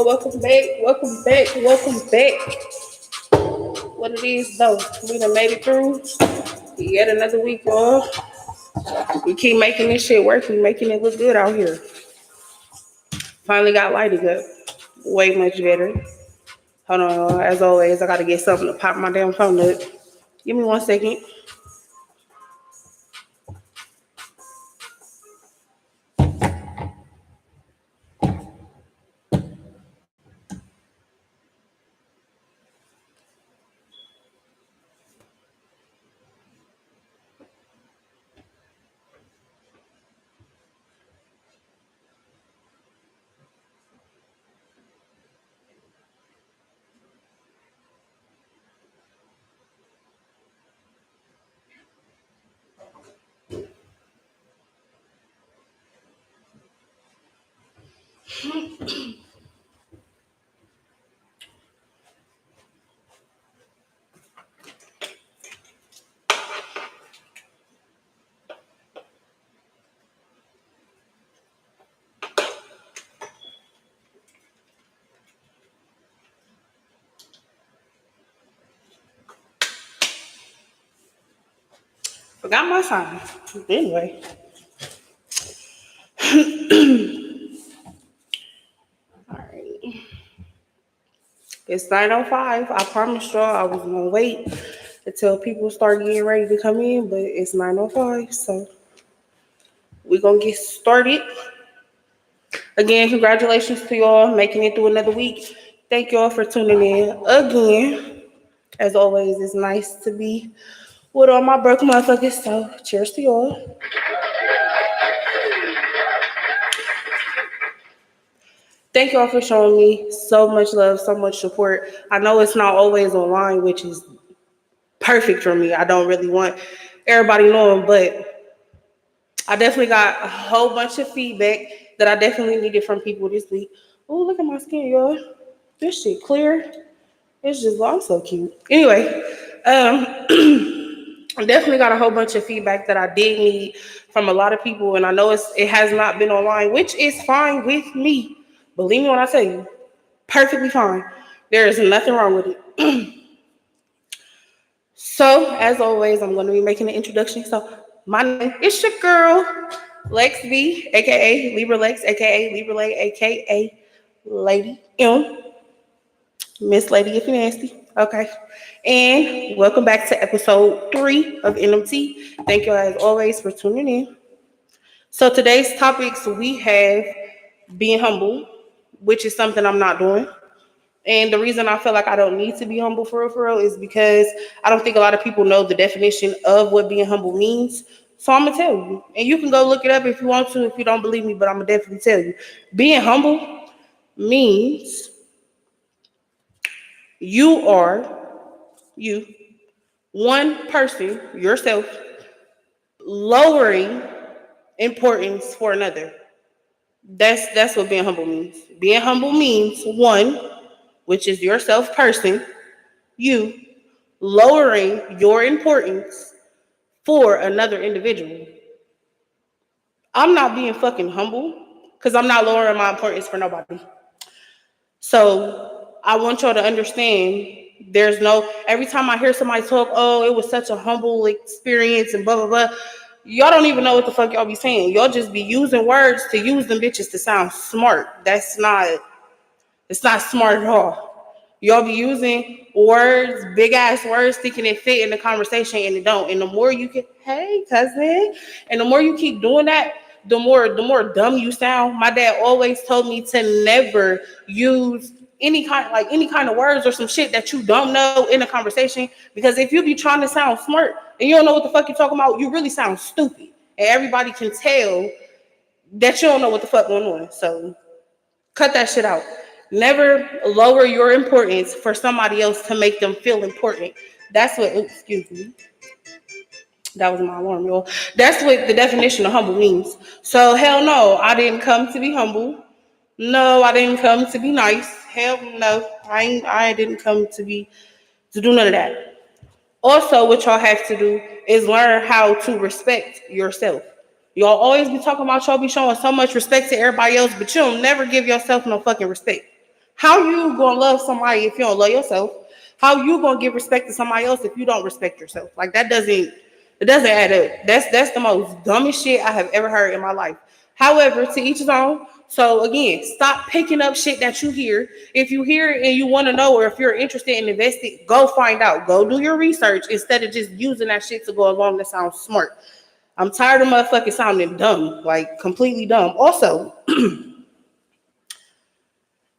y'all. Welcome back. Welcome back. Welcome back. What it is, though, we done made it through yet another week, y'all. We keep making this shit work. We making it look good out here. Finally got lighting up. Way much better. Hold on, y'all. As always, I gotta get something to pop my damn phone up. Give me 1 second. Forgot my sign. Anyway. Alright. It's 9:05. I promised y'all I was gonna wait until people start getting ready to come in, but it's 9:05, so we're gonna get started. Again, congratulations to y'all making it through another week. Thank y'all for tuning in again. As always, it's nice to be with all my broke motherfuckers. So cheers to y'all. Thank y'all for showing me so much love, so much support. I know it's not always online, which is perfect for me. I don't really want everybody knowing, but I definitely got a whole bunch of feedback that I definitely needed from people this week. Oh, look at my skin, y'all. This shit clear. It's just, I'm so cute. Anyway, I definitely got a whole bunch of feedback that I did need from a lot of people, and I know it has not been online, which is fine with me. Believe me when I tell you, perfectly fine. There is nothing wrong with it. So, as always, I'm going to be making an introduction. So, my name is your girl, Lex B, aka Libra Lex, aka Libra Lay, aka Lady M. Miss Lady if you're nasty. Okay. And welcome back to episode 3 of NMT. Thank you as always for tuning in. So today's topics we have being humble, which is something I'm not doing. And the reason I feel like I don't need to be humble for real is because I don't think a lot of people know the definition of what being humble means. So I'm gonna tell you. And you can go look it up if you want to, if you don't believe me, but I'm gonna definitely tell you. Being humble means you are you, one person, yourself, lowering importance for another. That's what being humble means. Being humble means one, which is yourself person, you lowering your importance for another individual. I'm not being fucking humble because I'm not lowering my importance for nobody. So I want y'all to understand there's no, every time I hear somebody talk, oh, it was such a humble experience and blah, blah, blah. Y'all don't even know what the fuck y'all be saying. Y'all just be using words to use them bitches to sound smart. It's not smart at all. Y'all be using words, big ass words, thinking it fit in the conversation and it don't. And the more you can, hey cousin, and the more you keep doing that, the more dumb you sound. My dad always told me to never use any kind of words or some shit that you don't know in a conversation. Because if you be trying to sound smart and you don't know what the fuck you're talking about, you really sound stupid. And everybody can tell that you don't know what the fuck going on. So cut that shit out. Never lower your importance for somebody else to make them feel important. That's what, excuse me. That was my alarm, y'all. That's what the definition of humble means. So hell no, I didn't come to be humble. No, I didn't come to be nice. Hell no, I didn't come to do none of that. Also, what y'all have to do is learn how to respect yourself. Y'all always be talking about y'all be showing so much respect to everybody else, but you'll never give yourself no fucking respect. How you gonna love somebody if you don't love yourself? How you gonna give respect to somebody else if you don't respect yourself? Like that doesn't it doesn't add up. That's the most dumbest shit I have ever heard in my life. However, to each his own. So again, stop picking up shit that you hear. If you hear it and you want to know, or if you're interested in investing, go find out. Go do your research instead of just using that shit to go along that sounds smart. I'm tired of motherfucking sounding dumb, like completely dumb. Also,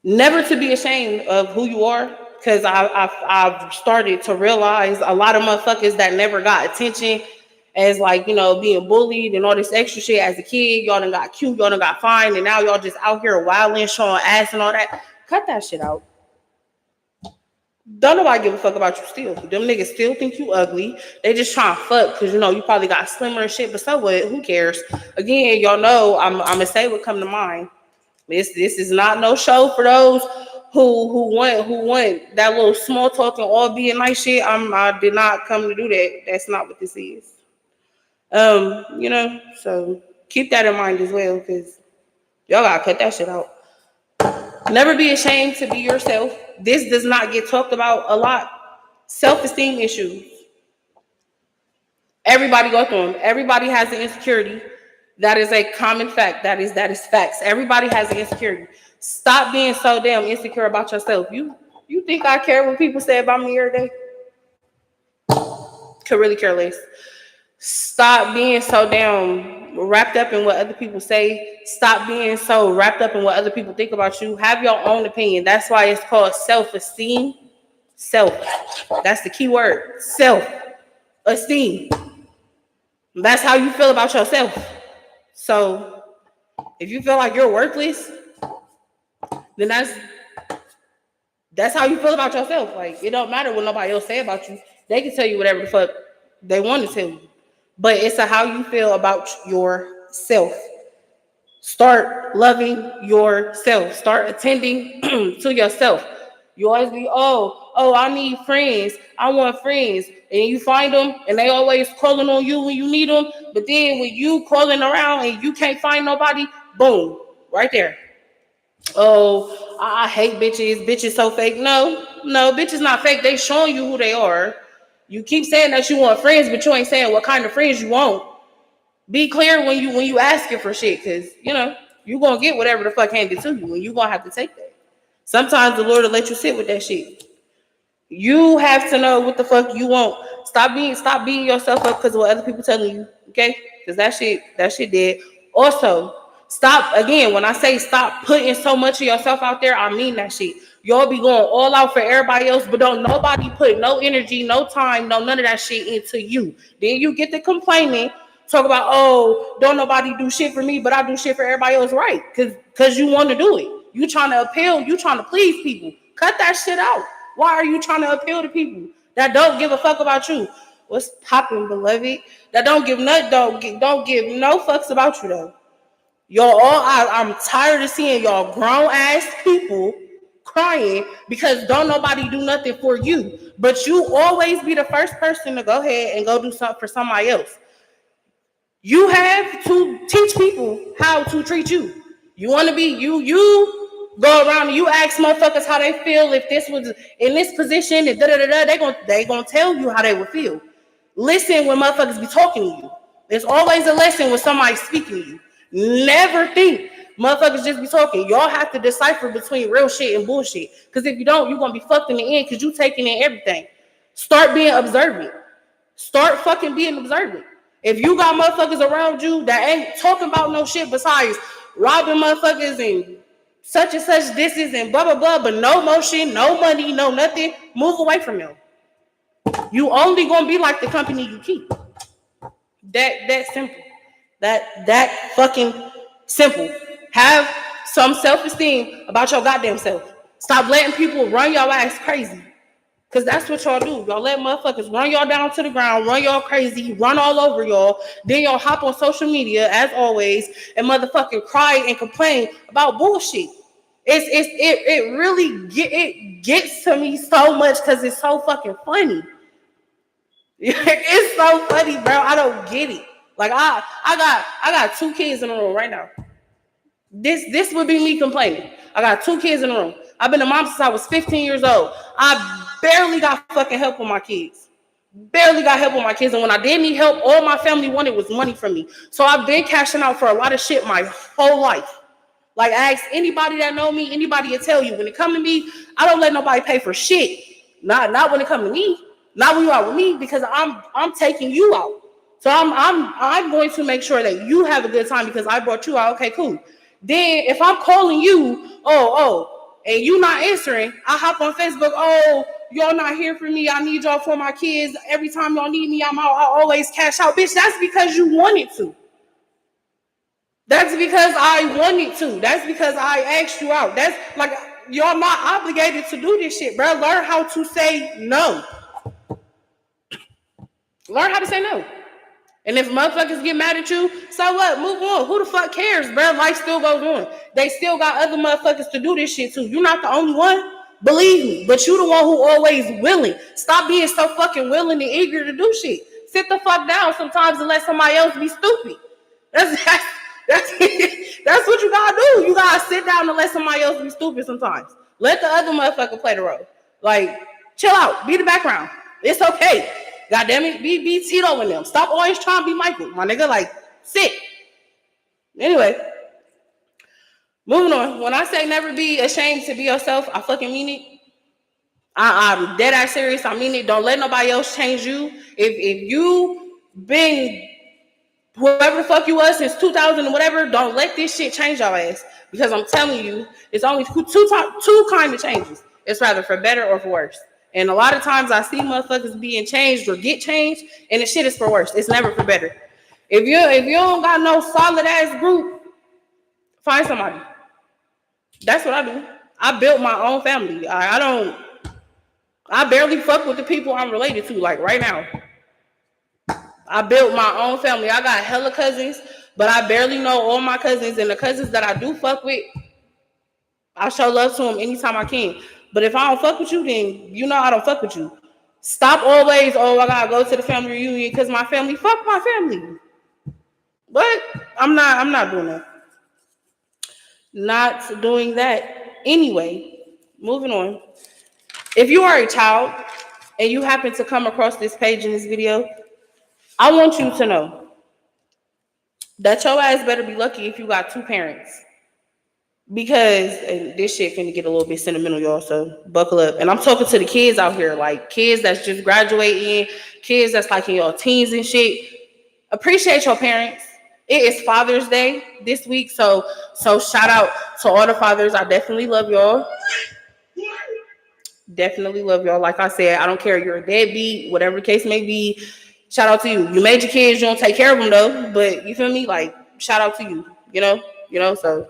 never to be ashamed of who you are, because I've started to realize a lot of motherfuckers that never got attention as like, you know, being bullied and all this extra shit as a kid. Y'all done got cute, y'all done got fine, and now y'all just out here wilding, showing ass and all that. Cut that shit out. Don't nobody give a fuck about you still. Them niggas still think you ugly. They just trying to fuck because, you know, you probably got slimmer and shit, but so what? Who cares? Again, y'all know I'm gonna say what come to mind. This is not no show for those who want that little small talk and all being nice shit. I did not come to do that. That's not what this is. You know, so keep that in mind as well, because y'all gotta cut that shit out. Never be ashamed to be yourself. This does not get talked about a lot. Self-esteem issues. Everybody go through them. Everybody has an insecurity. That is a common fact. That is facts. Everybody has an insecurity. Stop being so damn insecure about yourself. You think I care what people say about me every day? Could really care less. Stop being so damn wrapped up in what other people say. Stop being so wrapped up in what other people think about you. Have your own opinion. That's why it's called self-esteem. Self. That's the key word. Self-esteem. That's how you feel about yourself. So if you feel like you're worthless, then that's how you feel about yourself. Like, it don't matter what nobody else say about you. They can tell you whatever the fuck they want to tell you. But it's a how you feel about yourself. Start loving yourself. Start attending to yourself. You always be, I need friends. I want friends. And you find them and they always calling on you when you need them. But then when you calling around and you can't find nobody, boom, right there. Oh, I hate bitches. Bitches so fake. No, bitches not fake. They showing you who they are. You keep saying that you want friends, but you ain't saying what kind of friends you want. Be clear when you asking for shit, because you know you gonna get whatever the fuck handed to you, and you gonna have to take that. Sometimes the Lord will let you sit with that shit. You have to know what the fuck you want. Stop beating yourself up because of what other people telling you. Okay? Because that shit dead. Also, stop again. When I say stop putting so much of yourself out there, I mean that shit. Y'all be going all out for everybody else, but don't nobody put no energy, no time, no none of that shit into you. Then you get to complaining, talk about, oh, don't nobody do shit for me, but I do shit for everybody else, right? Because you want to do it. You trying to appeal, you trying to please people. Cut that shit out. Why are you trying to appeal to people that don't give a fuck about you? What's popping, beloved? That don't give no fucks about you though. Y'all I'm tired of seeing y'all grown ass people crying because don't nobody do nothing for you. But you always be the first person to go ahead and go do something for somebody else. You have to teach people how to treat you. You want to be you go around and you ask motherfuckers how they feel if this was in this position and they gonna tell you how they would feel. Listen when motherfuckers be talking to you. There's always a lesson when somebody's speaking to you. Never think motherfuckers just be talking. Y'all have to decipher between real shit and bullshit. Because if you don't, you're gonna be fucked in the end because you taking in everything. Start being observant. Start fucking being observant. If you got motherfuckers around you that ain't talking about no shit besides robbing motherfuckers and such and such disses and blah blah blah, but no motion, no money, no nothing, move away from them. You only gonna be like the company you keep. That simple. That fucking simple. Have some self-esteem about your goddamn self. Stop letting people run your ass crazy. Because that's what y'all do. Y'all let motherfuckers run y'all down to the ground, run y'all crazy, run all over y'all. Then y'all hop on social media, as always, and motherfucking cry and complain about bullshit. It really gets to me so much because it's so fucking funny. It's so funny, bro. I don't get it. Like I got 2 kids in the room right now. This would be me complaining. I got 2 kids in the room. I've been a mom since I was 15 years old. I barely got fucking help with my kids. Barely got help with my kids. And when I did need help, all my family wanted was money from me. So I've been cashing out for a lot of shit my whole life. Like, ask anybody that know me, anybody will tell you. When it come to me, I don't let nobody pay for shit. Not when it come to me. Not when you out with me, because I'm taking you out. So I'm going to make sure that you have a good time because I brought you out. Okay, cool. Then if I'm calling you, and you not answering, I hop on Facebook. Oh, y'all not here for me. I need y'all for my kids. Every time y'all need me, I'm out. I always cash out. Bitch, that's because you wanted to. That's because I wanted to. That's because I asked you out. That's like, y'all not obligated to do this shit, bro. Learn how to say no. Learn how to say no. And if motherfuckers get mad at you, so what? Move on. Who the fuck cares, bro? Life still goes on. They still got other motherfuckers to do this shit too. You're not the only one. Believe me. But you the one who always willing. Stop being so fucking willing and eager to do shit. Sit the fuck down sometimes and let somebody else be stupid. That's what you gotta do. You gotta sit down and let somebody else be stupid sometimes. Let the other motherfucker play the role. Like, chill out. Be the background. It's okay. God damn it. Be Tito in them. Stop always trying to be Michael. My nigga, like, sit. Anyway. Moving on. When I say never be ashamed to be yourself, I fucking mean it. I'm dead ass serious. I mean it. Don't let nobody else change you. If you been whoever the fuck you was since 2000 and whatever, don't let this shit change your ass. Because I'm telling you, it's only two kind of changes. It's rather for better or for worse. And a lot of times I see motherfuckers being changed or get changed, and the shit is for worse. It's never for better. If you don't got no solid ass group, find somebody. That's what I do. I built my own family. I barely fuck with the people I'm related to, like right now. I built my own family. I got hella cousins, but I barely know all my cousins. And the cousins that I do fuck with, I show love to them anytime I can. But if I don't fuck with you, then you know I don't fuck with you. Stop always, I gotta go to the family reunion because my family, fuck my family. But I'm not doing that. Not doing that. Anyway, moving on. If you are a child and you happen to come across this page in this video, I want you to know that your ass better be lucky if you got two parents. Because this shit finna get a little bit sentimental, y'all, so buckle up. And I'm talking to the kids out here, like kids that's just graduating, kids that's like in your teens and shit. Appreciate your parents. It is Father's Day this week, so shout out to all the fathers. I definitely love y'all. Definitely love y'all. Like I said, I don't care if you're a deadbeat, whatever the case may be. Shout out to you. You made your kids, you don't take care of them though, but you feel me? Like, shout out to you, you know, so.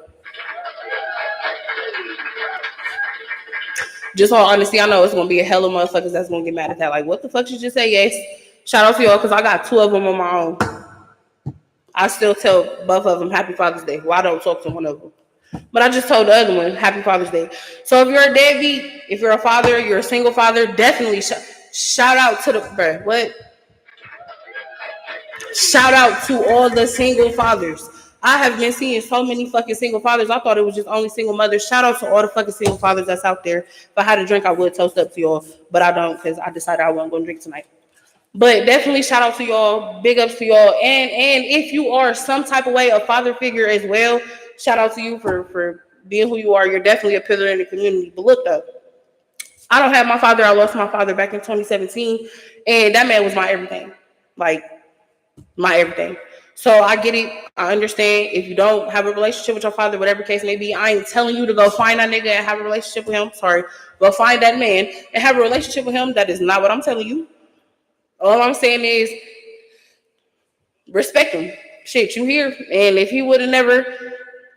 Just all honesty, I know it's going to be a hell of motherfuckers that's going to get mad at that. Like, what the fuck you just say? Yes. Shout out to y'all because I got two of them on my own. I still tell both of them Happy Father's Day. Well, I don't talk to one of them. But I just told the other one Happy Father's Day. So if you're a deadbeat, if you're a father, you're a single father, definitely shout out to the... Shout out to all the single fathers. I have been seeing so many fucking single fathers. I thought it was just only single mothers. Shout out to all the fucking single fathers that's out there. If I had a drink, I would toast up to y'all, but I don't because I decided I wasn't going to drink tonight. But definitely shout out to y'all. Big ups to y'all. And if you are some type of way a father figure as well, shout out to you for being who you are. You're definitely a pillar in the community. But look though, I don't have my father. I lost my father back in 2017, and that man was my everything. Like, my everything. So I get it. I understand. If you don't have a relationship with your father, whatever case may be, I ain't telling you to go find that nigga and have a relationship with him. Sorry. Go find that man and have a relationship with him. That is not what I'm telling you. All I'm saying is respect him. Shit, you here. And if he would have never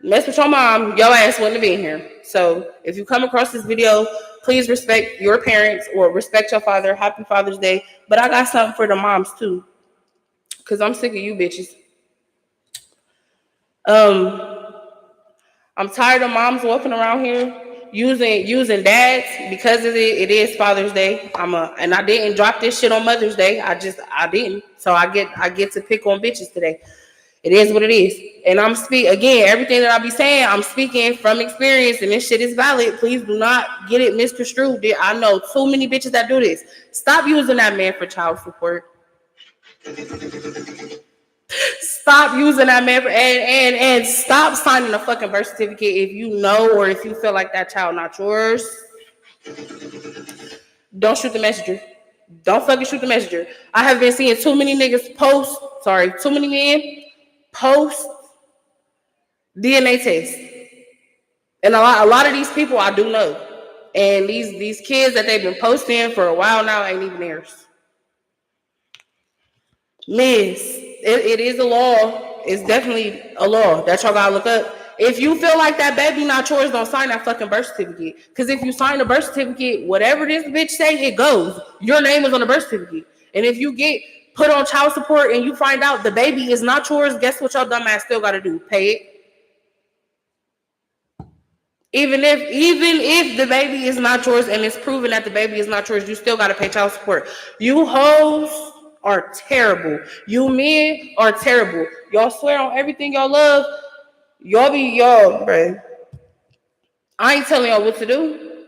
messed with your mom, your ass wouldn't have been here. So if you come across this video, please respect your parents or respect your father. Happy Father's Day. But I got something for the moms too. Because I'm sick of you bitches. I'm tired of moms walking around here using dads because of it is Father's Day. And I didn't drop this shit on Mother's Day. I didn't. So I get to pick on bitches today. It is what it is. And I'm again, everything that I be saying, I'm speaking from experience, and this shit is valid. Please do not get it misconstrued. I know too many bitches that do this. Stop using that man for child support. Stop using that man for, and stop signing a fucking birth certificate if you know or if you feel like that child not yours. Don't shoot the messenger. Don't fucking shoot the messenger. I have been seeing too many niggas too many men post DNA tests. And a lot of these people I do know. And these kids that they've been posting for a while now ain't even theirs. Miss, it is a law. It's definitely a law that y'all gotta look up. If you feel like that baby not yours, don't sign that fucking birth certificate. Because if you sign the birth certificate, whatever this bitch say, it goes. Your name is on the birth certificate. And if you get put on child support and you find out the baby is not yours, guess what y'all dumbass still gotta do? Pay it. Even if the baby is not yours and it's proven that the baby is not yours, you still gotta pay child support. You hoes are terrible. You men are terrible. Y'all swear on everything y'all love. Y'all, bro. I ain't telling y'all what to do,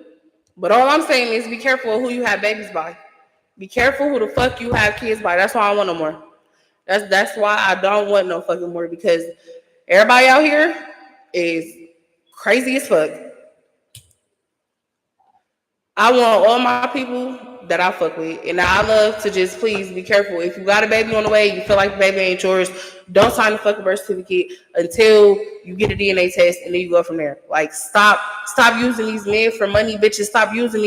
but all I'm saying is be careful of who you have babies by. Be careful who the fuck you have kids by. That's why I don't want no more. That's why I don't want no fucking more, because everybody out here is crazy as fuck. I want all my people that I fuck with, and I love to just please be careful. If you got a baby on the way, you feel like the baby ain't yours, don't sign the fucking birth certificate until you get a DNA test, and then you go from there. Like, stop using these men for money, bitches.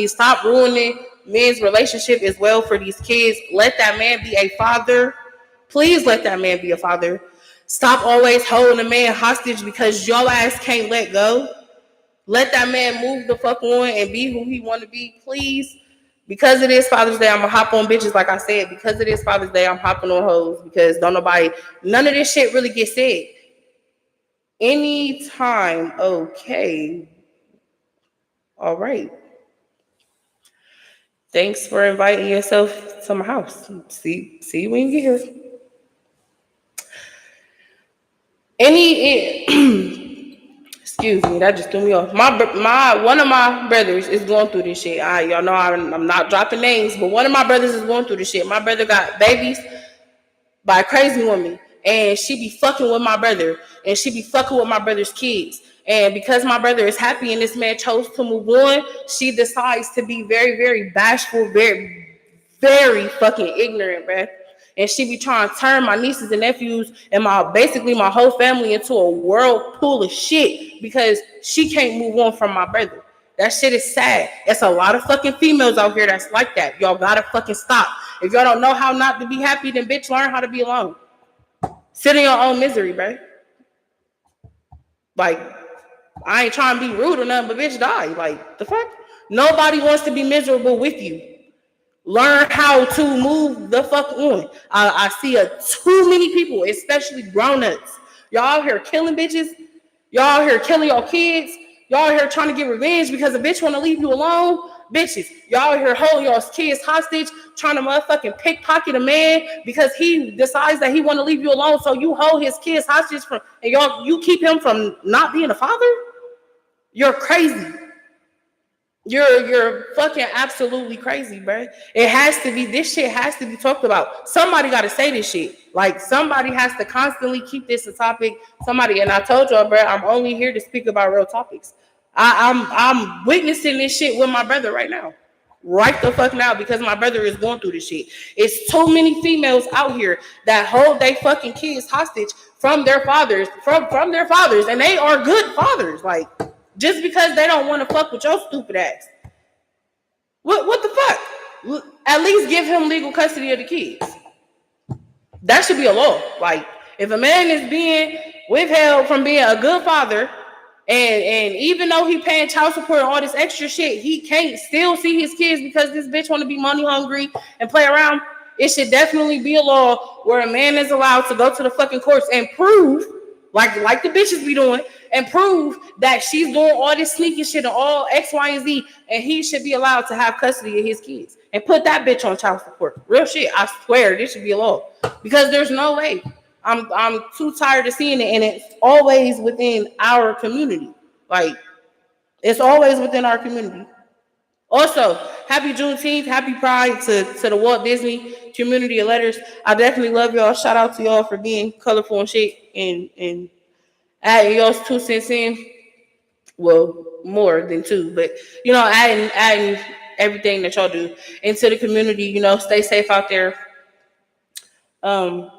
Stop ruining men's relationship as well for these kids. Let that man be a father. Please let that man be a father. Stop always holding a man hostage because your ass can't let go. Let that man move the fuck on and be who he want to be, please. Because it is Father's Day, I'm going to hop on bitches, like I said. Because it is Father's Day, I'm hopping on hoes. Because none of this shit really gets said. Anytime, okay. All right. Thanks for inviting yourself to my house. See you when you get here. Excuse me, that just threw me off. One of my brothers is going through this shit. Y'all know I'm not dropping names, but one of my brothers is going through this shit. My brother got babies by a crazy woman, and she be fucking with my brother, and she be fucking with my brother's kids. And because my brother is happy and this man chose to move on, she decides to be very, very bashful, very, very fucking ignorant, bruh. And she be trying to turn my nieces and nephews and basically my whole family into a whirlpool of shit because she can't move on from my brother. That shit is sad. It's a lot of fucking females out here that's like that. Y'all gotta fucking stop. If y'all don't know how not to be happy, then bitch, learn how to be alone. Sit in your own misery, bro. Like, I ain't trying to be rude or nothing, but bitch, die. Like, the fuck? Nobody wants to be miserable with you. Learn how to move the fuck on. I see too many people, especially grown-ups. Y'all out here killing bitches. Y'all out here killing your kids. Y'all out here trying to get revenge because a bitch want to leave you alone. Bitches, y'all out here holding your kids hostage, trying to motherfucking pickpocket a man because he decides that he want to leave you alone. So you hold his kids hostage and you keep him from not being a father? You're crazy. You're fucking absolutely crazy, bro. This shit has to be talked about. Somebody got to say this shit. Like, somebody has to constantly keep this a topic. And I told y'all, bro, I'm only here to speak about real topics. I'm witnessing this shit with my brother right now. Right the fuck now, because my brother is going through this shit. It's too many females out here that hold their fucking kids hostage from their fathers, from their fathers, and they are good fathers. Like, just because they don't want to fuck with your stupid ass. What the fuck? At least give him legal custody of the kids. That should be a law. Like, if a man is being withheld from being a good father, and even though he paying child support and all this extra shit, he can't still see his kids because this bitch want to be money hungry and play around. It should definitely be a law where a man is allowed to go to the fucking courts and prove, like the bitches be doing, and prove that she's doing all this sneaky shit and all X, Y, and Z, and he should be allowed to have custody of his kids and put that bitch on child support. Real shit. I swear this should be a law because there's no way. I'm too tired of seeing it, and it's always within our community. Like, it's always within our community. Also, happy Juneteenth, happy Pride to the Walt Disney community of letters. I definitely love y'all. Shout out to y'all for being colorful and shit and adding y'all's 2 cents in. Well, more than two, but adding everything that y'all do into the community. Stay safe out there. Um,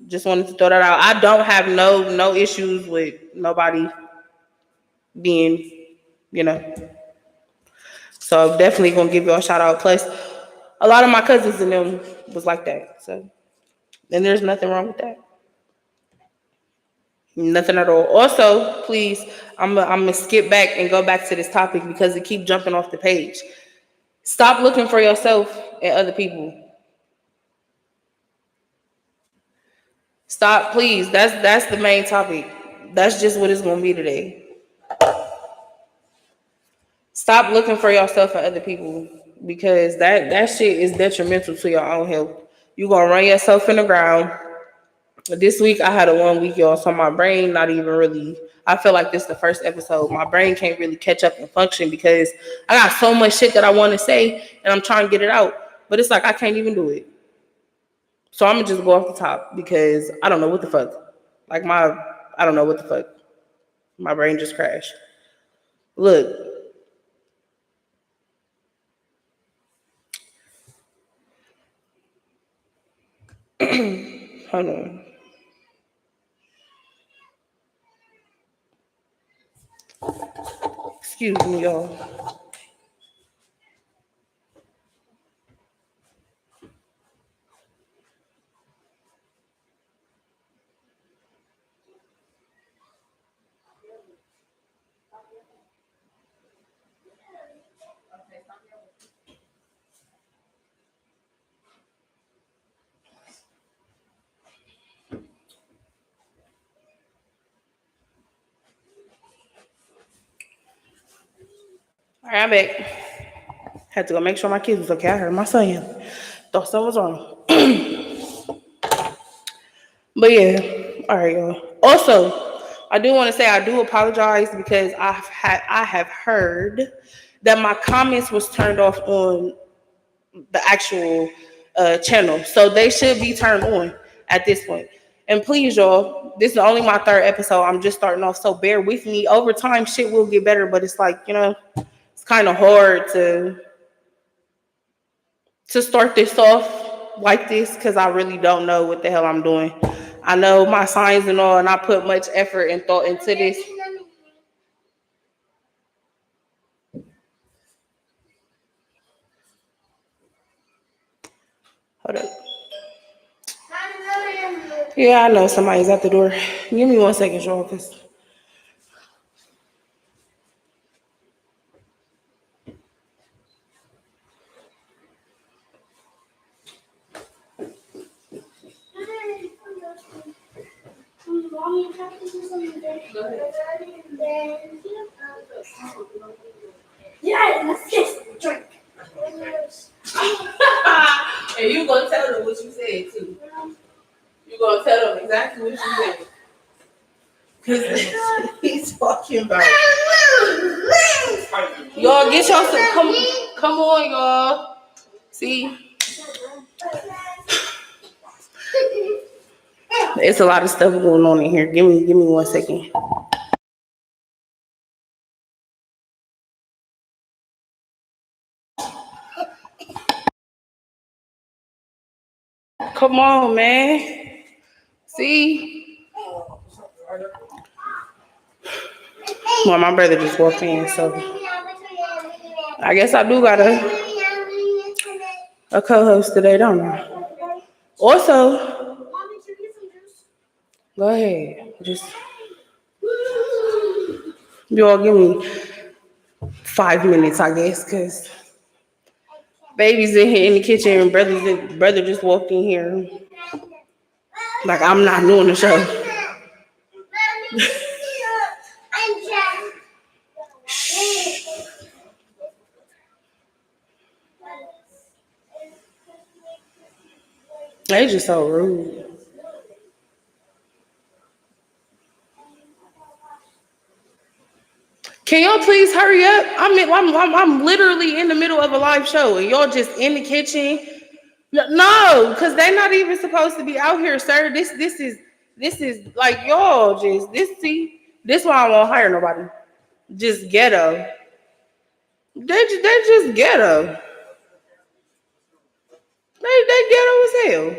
just wanted to throw that out. I don't have no issues with nobody being, you know. So I'm definitely gonna give y'all a shout out. Plus, a lot of my cousins and them was like that. So, and there's nothing wrong with that. Nothing at all. Also, please, I'm gonna skip back and go back to this topic because it keep jumping off the page. Stop looking for yourself and other people. Stop, please. That's the main topic. That's just what it's gonna be today. Stop looking for yourself and other people because that shit is detrimental to your own health. You gonna run yourself in the ground. This week I had a 1 week, y'all, so my brain not even really. I feel like this is the first episode. My brain can't really catch up and function because I got so much shit that I want to say and I'm trying to get it out, but it's like I can't even do it. So I'm gonna just go off the top because I don't know what the fuck. I don't know what the fuck. My brain just crashed. Look, hold on. Excuse me, y'all. All right, I'm back. Had to go make sure my kids was okay. I heard my son. Thought something was wrong. But yeah, all right, y'all. Also, I do want to say I do apologize because I have heard that my comments was turned off on the actual channel, so they should be turned on at this point. And please, y'all, this is only my third episode. I'm just starting off, so bear with me. Over time, shit will get better, but it's like it's kind of hard to start this off like this because I really don't know what the hell I'm doing. I know my signs and all, and I put much effort and thought into this. Hold up. Yeah, I know somebody's at the door. Give me 1 second, y'all, because yeah, let's just drink. And you gonna tell them what you said too. You gonna tell them exactly what you said. Cause he's talking about. Y'all get y'all some. Come on, y'all. See, it's a lot of stuff going on in here. Give me 1 second. Come on, man. See. Well, my brother just walked in, so I guess I do got a co-host today, don't I? Also, go ahead. Just you all give me 5 minutes, I guess, cause baby's in here in the kitchen and brother just walked in here. Like I'm not doing the show. They just so rude. Can y'all please hurry up? I'm literally in the middle of a live show and y'all just in the kitchen. No, because they're not even supposed to be out here, sir. This is like y'all just this see. This why I won't hire nobody. Just ghetto. They just ghetto. They ghetto as hell.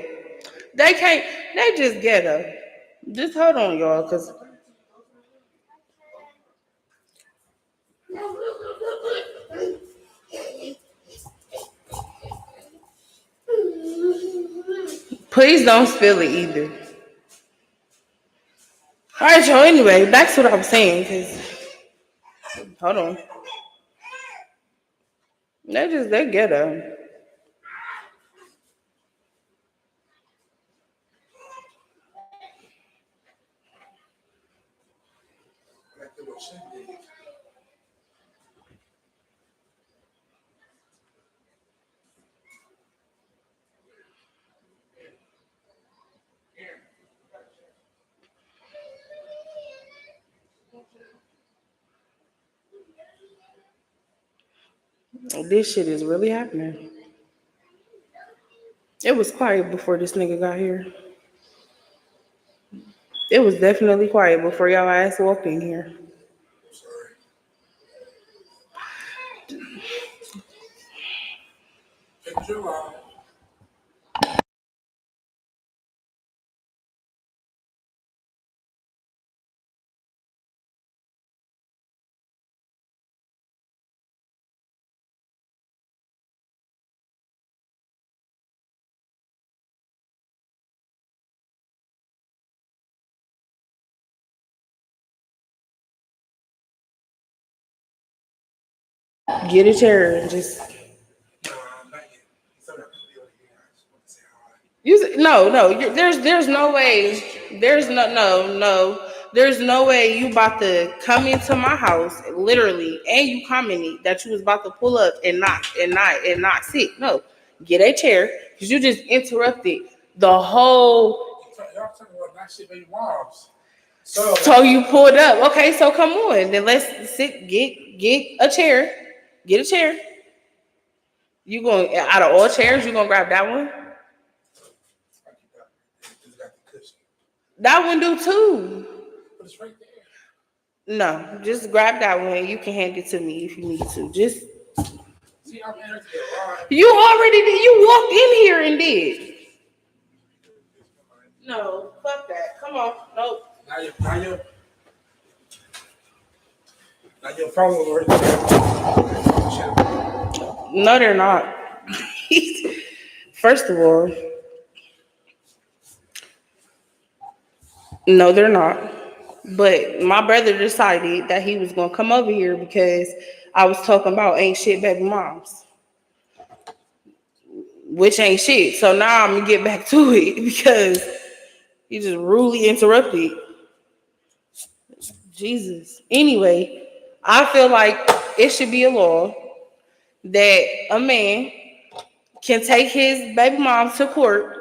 They can't. They just ghetto. Just hold on, y'all, because please don't spill it either. All right, y'all. Anyway, back to what I was saying. Because hold on, they ghetto. This shit is really happening. It was quiet before this nigga got here. It was definitely quiet before y'all ass walked in here. Get a chair and just no. There's no way. There's no way you about to come into my house literally, and you commented that you was about to pull up and not sit. No, get a chair because you just interrupted the whole. So you pulled up. Okay, so come on. Then let's sit. Get a chair. Get a chair. You going out of all chairs? You gonna grab that one? That one do too. No, just grab that one. You can hand it to me if you need to. Just you already did. You walked in here and did. No, fuck that. Come on. Nope. No, they're not. First of all, no, they're not. But my brother decided that he was gonna come over here because I was talking about ain't shit baby moms, which ain't shit. So now I'm gonna get back to it because he just rudely interrupted. Jesus. Anyway, I feel like it should be a law that a man can take his baby mom to court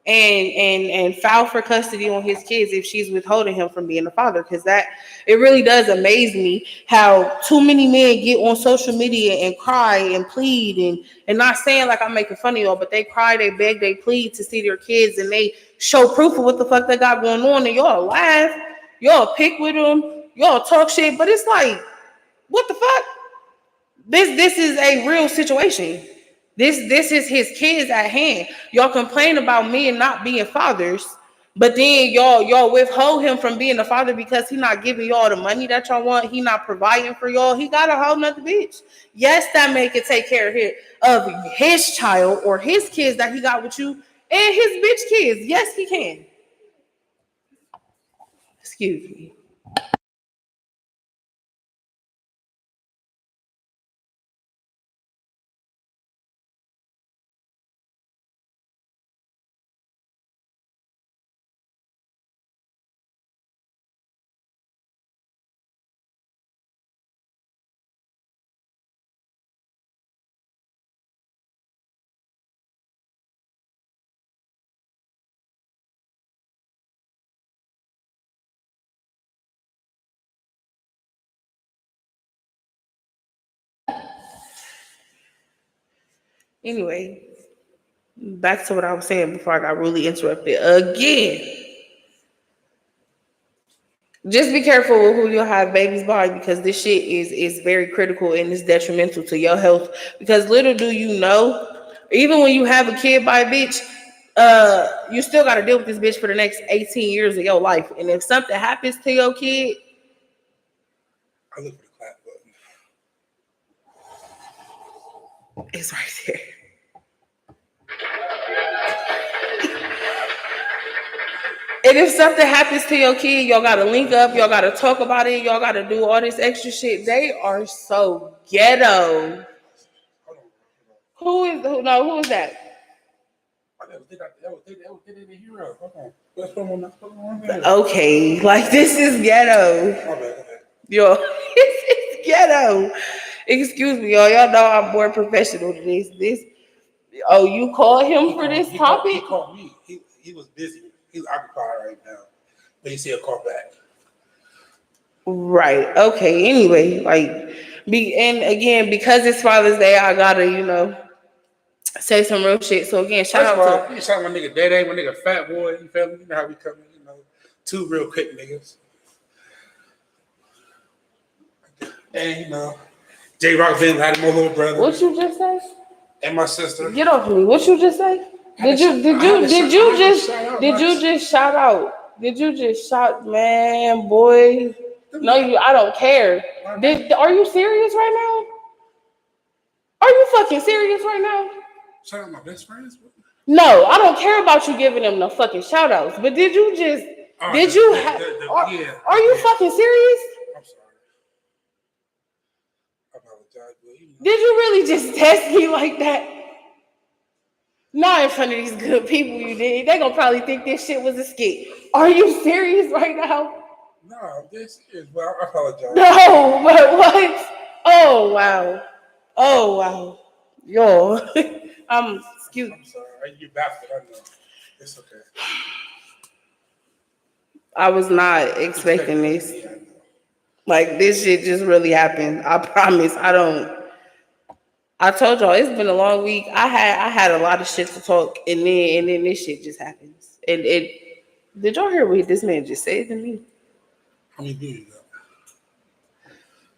and file for custody on his kids if she's withholding him from being a father. Because that it really does amaze me how too many men get on social media and cry and plead and not saying like I'm making fun of y'all, but they cry, they beg, they plead to see their kids and they show proof of what the fuck they got going on and y'all laugh, y'all pick with them, y'all talk shit, but it's like, what the fuck? This is a real situation. This is his kids at hand. Y'all complain about men not being fathers, but then y'all withhold him from being a father because he not giving y'all the money that y'all want. He not providing for y'all. He got a whole nother bitch. Yes, that man can take care of his child or his kids that he got with you and his bitch kids. Yes, he can. Excuse me. Anyway, back to what I was saying before I got really interrupted again. Just be careful with who you'll have babies by, because this shit is very critical and it's detrimental to your health. Because little do you know, even when you have a kid by a bitch, you still got to deal with this bitch for the next 18 years of your life. And if something happens to your kid, I look for the clap button. it's right there. And if something happens to your kid, y'all gotta link up, y'all gotta talk about it, y'all gotta do all this extra shit. They are so ghetto. Who is that? Okay, like this is ghetto. Yo, it's ghetto. Excuse me, y'all. Y'all know I'm more professional than this. Oh, you called him for this topic? He called me. He was busy. He's occupied right now. But he said call back. Right. Okay. Anyway, and again, because it's Father's Day, I gotta, say some real shit. So again, shout out to you shout my nigga Dede, my nigga Fat Boy. You feel me? You know how we coming? Two real quick niggas. And J Rock been had my little brother. What you just say? And my sister. Get off me. What you just say? Did you just shout out? Did you just shout, man, boy? No, I don't care. Are you serious right now? Are you fucking serious right now? Shout out my best friends? No, I don't care about you giving them no fucking shout outs. But did you just are you fucking serious? I'm sorry. I apologize, but Did you really just test me like that? Not in front of these good people you did. They gonna probably think this shit was a skit. Are you serious right now? No, this is. Well, I apologize. No, but what? Oh wow. Yo, excuse. I'm sorry. You baffled. I know. It's okay. I was not expecting this. Like this shit just really happened. I promise. I told y'all it's been a long week. I had a lot of shit to talk, and then this shit just happens. And did y'all hear what this man just said to me? How many do you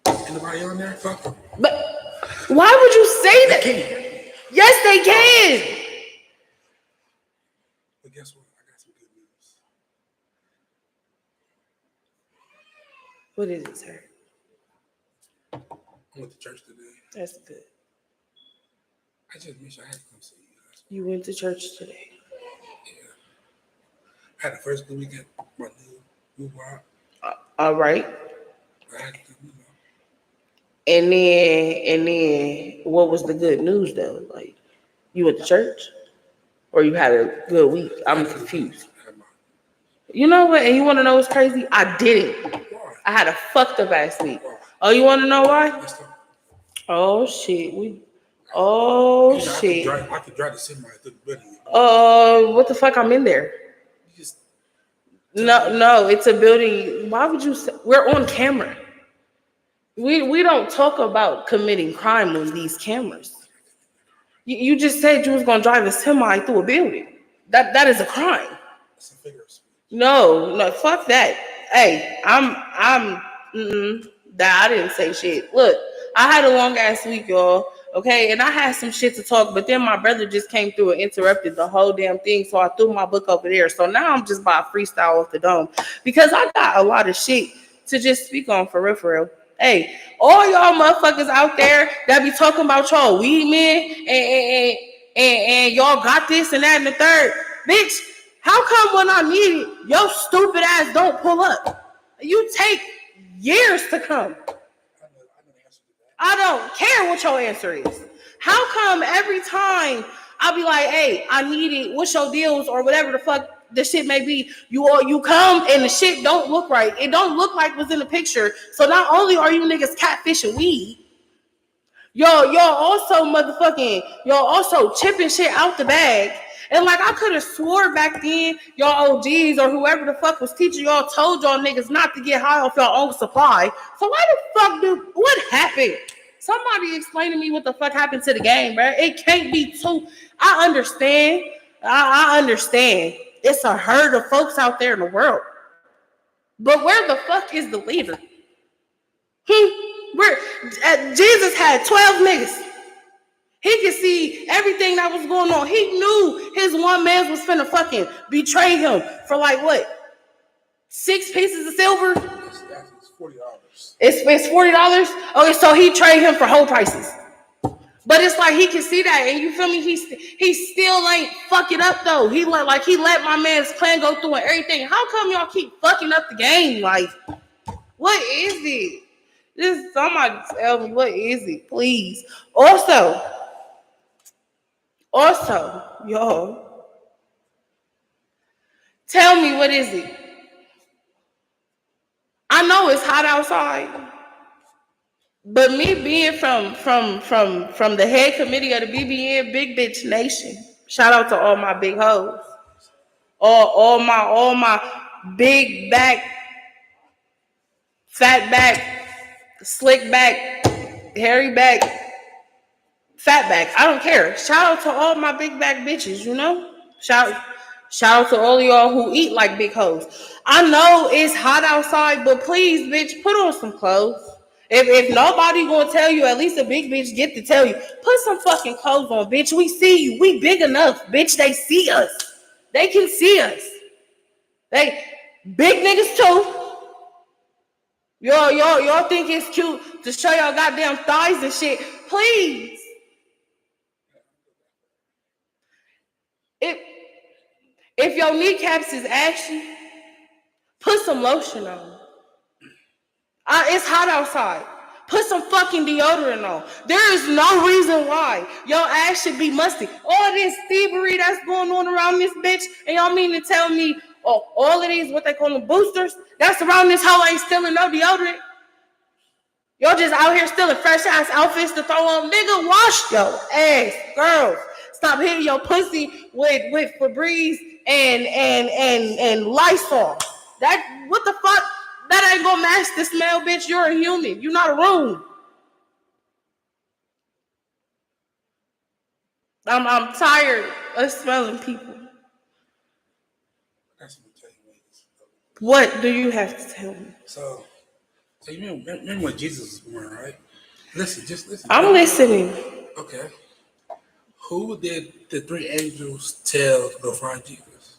got? Anybody on there? Fuck them. But why would you say that? Yes, they can. But guess what? I got some good news. What is it, sir? I went to church today. That's good. I just wish I had to come see you guys. You went to church today? Yeah. I had the first good weekend. My new wife. All right. I had to come, And then, what was the good news though? Like, you went to church, or you had a good week? I'm confused. You know what? And you want to know what's crazy? I didn't. Why? I had a fucked up ass week. Why? Oh, you want to know why? Oh shit. Shit. I could drive the semi through the building. What the fuck? I'm in there. No, it's a building. Why would you say we're on camera? We don't talk about committing crime on these cameras. You just said you was gonna drive a semi through a building. That is a crime. It's a figure of speech. No, fuck that. Hey, that I didn't say shit. Look, I had a long ass week, y'all. Okay, and I had some shit to talk, but then my brother just came through and interrupted the whole damn thing, so I threw my book over there. So now I'm just by freestyle off the dome because I got a lot of shit to just speak on for real. Hey, all y'all motherfuckers out there that be talking about y'all weed men and y'all got this and that and the third, bitch. How come when I need it, your stupid ass don't pull up? You take years to come. I don't care what your answer is. How come every time I'll be like, hey, I need it, what's your deals or whatever the fuck the shit may be, you come and the shit don't look right. It don't look like what's in the picture. So not only are you niggas catfishing weed, y'all also chipping shit out the bag. And like I could have swore back then, y'all OGs or whoever the fuck was teaching y'all told y'all niggas not to get high off your own supply. So why the fuck what happened Somebody explain to me what the fuck happened to the game, bro. It can't be too. I understand. I understand. It's a herd of folks out there in the world. But where the fuck is the leader? Where Jesus had 12 niggas. He could see everything that was going on. He knew his one man was finna fucking betray him for like what? 6 pieces of silver? It's $40. It's $40? Okay, so he traded him for whole prices. But it's like he can see that, and you feel me? He still ain't fuck it up though. He let my man's plan go through and everything. How come y'all keep fucking up the game? Like, what is it? Just somebody tell me what is it, please. Also, y'all, tell me what is it? I know it's hot outside. But me being from the head committee of the BBN Big Bitch Nation, shout out to all my big hoes, all my big back, fat back, slick back, hairy back, fat back. I don't care. Shout out to all my big back bitches. You know, shout out to all of y'all who eat like big hoes. I know it's hot outside, but please, bitch, put on some clothes. If nobody gonna tell you, at least a big bitch get to tell you. Put some fucking clothes on, bitch. We see you. We big enough, bitch. They see us. They can see us. They big niggas too. Y'all think it's cute to show y'all goddamn thighs and shit? Please. If your kneecaps is ashy, put some lotion on. It's hot outside. Put some fucking deodorant on. There is no reason why your ass should be musty. All this thievery that's going on around this bitch, and y'all mean to tell me all of these, what they call them, boosters, that's around this hoe ain't stealing no deodorant? Y'all just out here stealing fresh ass outfits to throw on. Nigga, wash your ass, girls. Stop hitting your pussy with Febreze and Lysol. That, what the fuck? That ain't gonna match the smell, bitch. You're a human. You're not a room. I'm tired of smelling people. What do you have to tell me? So you remember when Jesus was born, right? Just listen. I'm listening. Okay. Who did the 3 angels tell to go find Jesus?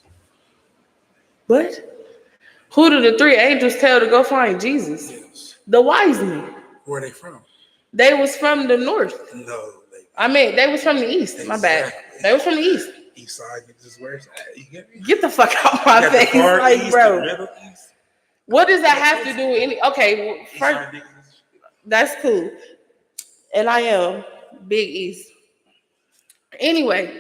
What? Who did the 3 angels tell to go find Jesus? Yes. The wise men. Where are they from? They was from the north. No. They was from the east. Exactly. My bad. They was from the east. East side, is where it's at. You get me? Get the fuck out my face, like, east, bro. Middle east. What does that have to do with any? Okay, well, first, that's cool. And I am Big East. Anyway.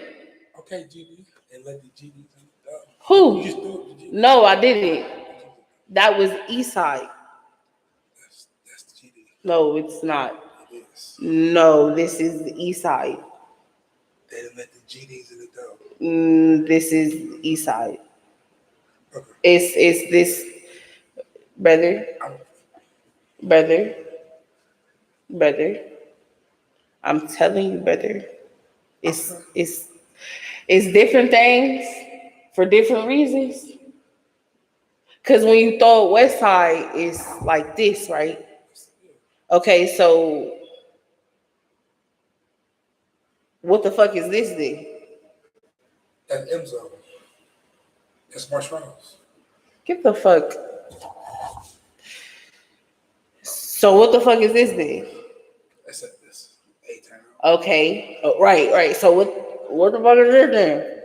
Okay, GD. And let the GD go. Who? No, I didn't. That was East Side. That's the GD. No, it's not. It is. No, this is the East Side. They didn't let the GDs in the go. This is East Side. Okay. It's this, brother. I'm telling you, brother. It's different things for different reasons. Cause when you throw it West Side, it's like this, right? Okay, so what the fuck is this then? That's M Zone. That's Marshmallows. Get the fuck. So what the fuck is this then? That's this A-Town. Okay, right. So what the fuck is this then?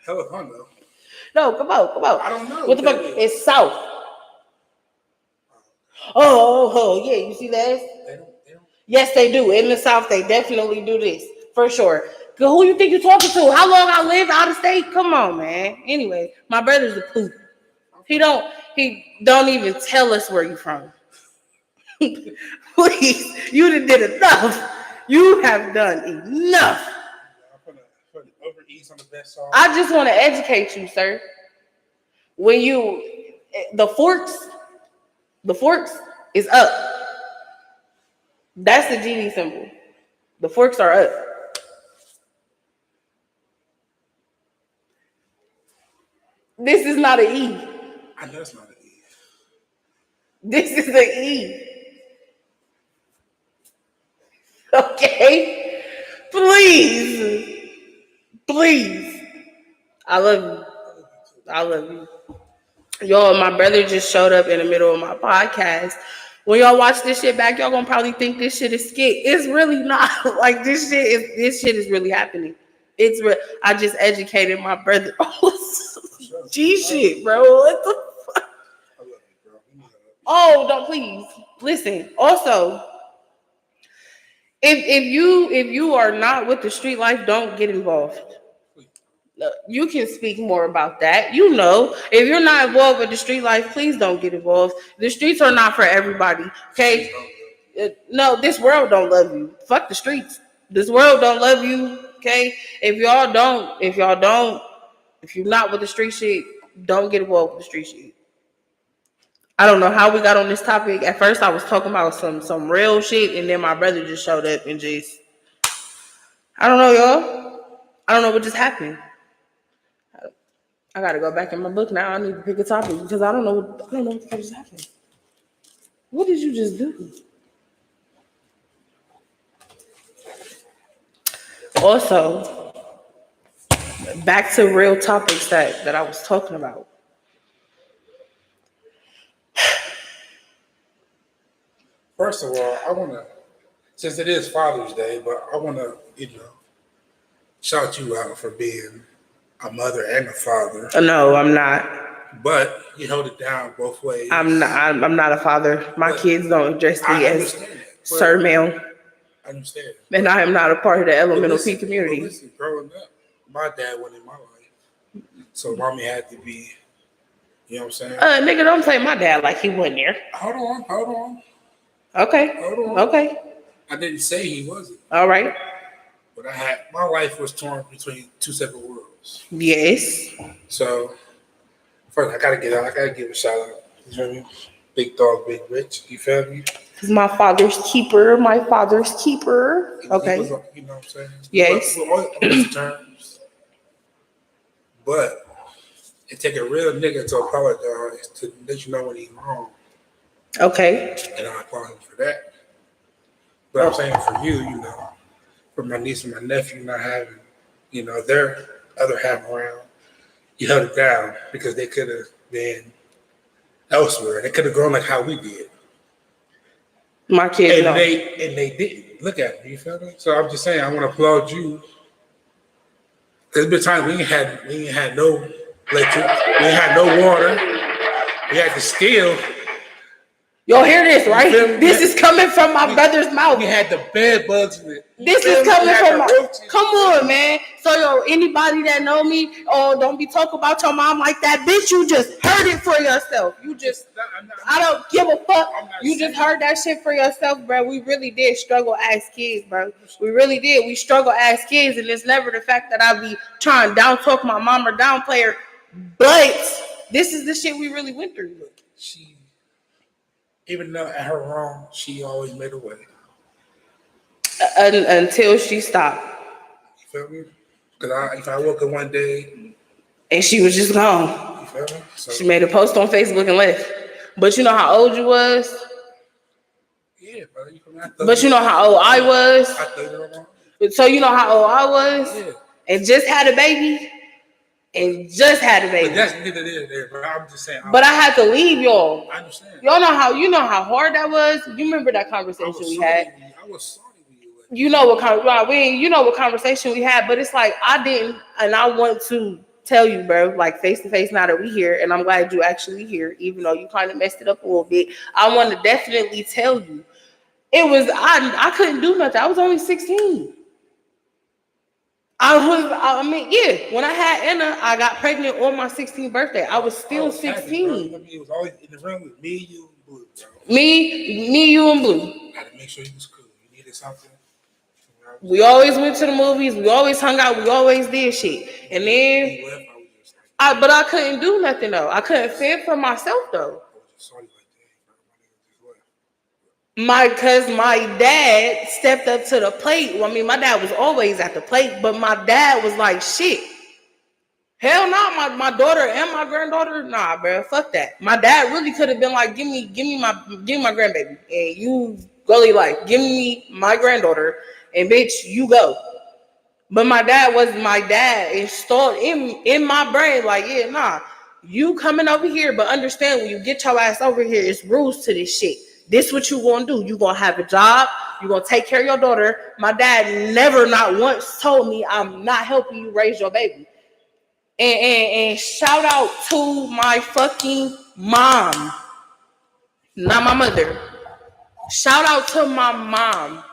Hell if I know. No, come on. I don't know. What the fuck? It's South. Oh, yeah. You see that? They don't. Yes, they do. In the South, they definitely do this for sure. Cause who you think you're talking to? How long I lived out of state? Come on, man. Anyway, my brother's a poop. He don't even tell us where you from. Please, you did enough. You have done enough. Over East on the best song. I just want to educate you, sir. When the forks is up. That's the GD symbol. The forks are up. This is not an E. I know it's not an E. This is an E. Okay? Please. Please. I love you. I love you. Y'all, my brother just showed up in the middle of my podcast. When y'all watch this shit back, y'all gonna probably think this shit is skit. It's really not. Like this shit is really happening. It's real. I just educated my brother. G shit, bro. What the fuck? I love you, bro. Oh, don't please listen. Also, if you are not with the street life, don't get involved. You can speak more about that. You know, if you're not involved with the street life, please don't get involved. The streets are not for everybody. Okay. No, this world don't love you. Fuck the streets. This world don't love you. Okay. If you're not with the street shit, don't get involved with the street shit. I don't know how we got on this topic. At first, I was talking about some real shit, and then my brother just showed up and just I don't know, y'all. I don't know what just happened. I gotta go back in my book now. I need to pick a topic because I don't know what the fuck just happened. What did you just do? Also, back to real topics that I was talking about. First of all, I want to, since it is Father's Day, but I want to, shout you out for being a mother and a father. No, I'm not. But you held it down both ways. I'm not. I'm not a father. My kids don't address me as Sir Ma'am. I understand. And I am not a part of the elemental P community. But listen, growing up, my dad went in my life, so mommy had to be. You know what I'm saying? Nigga, don't say my dad like he wasn't there. Hold on. Okay. Hold on. Okay. I didn't say he wasn't. All right. But my life was torn between two separate worlds. Yes. So first, I gotta give a shout out. You feel me? Big dog, big rich. You feel me? He's my father's keeper. My father's keeper. Okay. You know what I'm saying? Yes. With all those terms. But it take a real nigga to apologize to let you know when he's wrong. Okay. And I apologize for that. But I'm saying for you, for my niece and my nephew not having, their other half around, you held it down because they could have been elsewhere. They could have grown like how we did. My kids and know. They didn't. Look at me, you feel me? So I'm just saying, I want to applaud you. There's been times we ain't had no electric, we ain't had no water, we had to steal. Y'all hear this, right? This is coming from my brother's mouth. We had the bed bugs in it. This is coming from my. Come on, man. So anybody that know me, don't be talking about your mom like that, bitch. You just heard it for yourself. I don't give a fuck. You just heard that shit for yourself, bro. We really did struggle as kids, bro. We really did. We struggle as kids, and it's never the fact that I be trying to down talk my mom or downplay her, but this is the shit we really went through. Even though at her wrong, she always made a way. Until she stopped. You feel me? Because if I woke up one day and she was just gone. You feel me? So, she made a post on Facebook and left. But you know how old you was? Yeah, brother. But you know how old I was? So you know how old I was? Yeah. And just had a baby? And just had a baby. But that's neither there, bro. I'm just saying. But I had to leave y'all. I understand. You know how hard that was? You remember that conversation we had? I was sorry with you. You know what conversation we had, but it's like I didn't, and I want to tell you, bro, like face to face now that we here, and I'm glad you actually here, even though you kind of messed it up a little bit. I want to definitely tell you. It was I couldn't do nothing. I was only 16. When I had Anna, I got pregnant on my 16th birthday. I was still 16. It was always in the room with me, you, and Blue, bro. Me, you, and Blue. I had to make sure you was cool. You needed something. We always went to the movies. We always hung out. We always did shit. And then, but I couldn't do nothing though. I couldn't fend for myself though. Cause my dad stepped up to the plate. Well, I mean, my dad was always at the plate, but my dad was like, shit. Hell no, my daughter and my granddaughter, nah, bro, fuck that. My dad really could have been like, give me my grandbaby, and you really like, give me my granddaughter, and bitch, you go. But my dad installed in my brain, like, yeah, nah, you coming over here, but understand when you get your ass over here, it's rules to this shit. This what you gonna do. You gonna have a job, you gonna take care of your daughter. My dad never not once told me I'm not helping you raise your baby. And shout out to my fucking mom, not my mother. Shout out to my mom.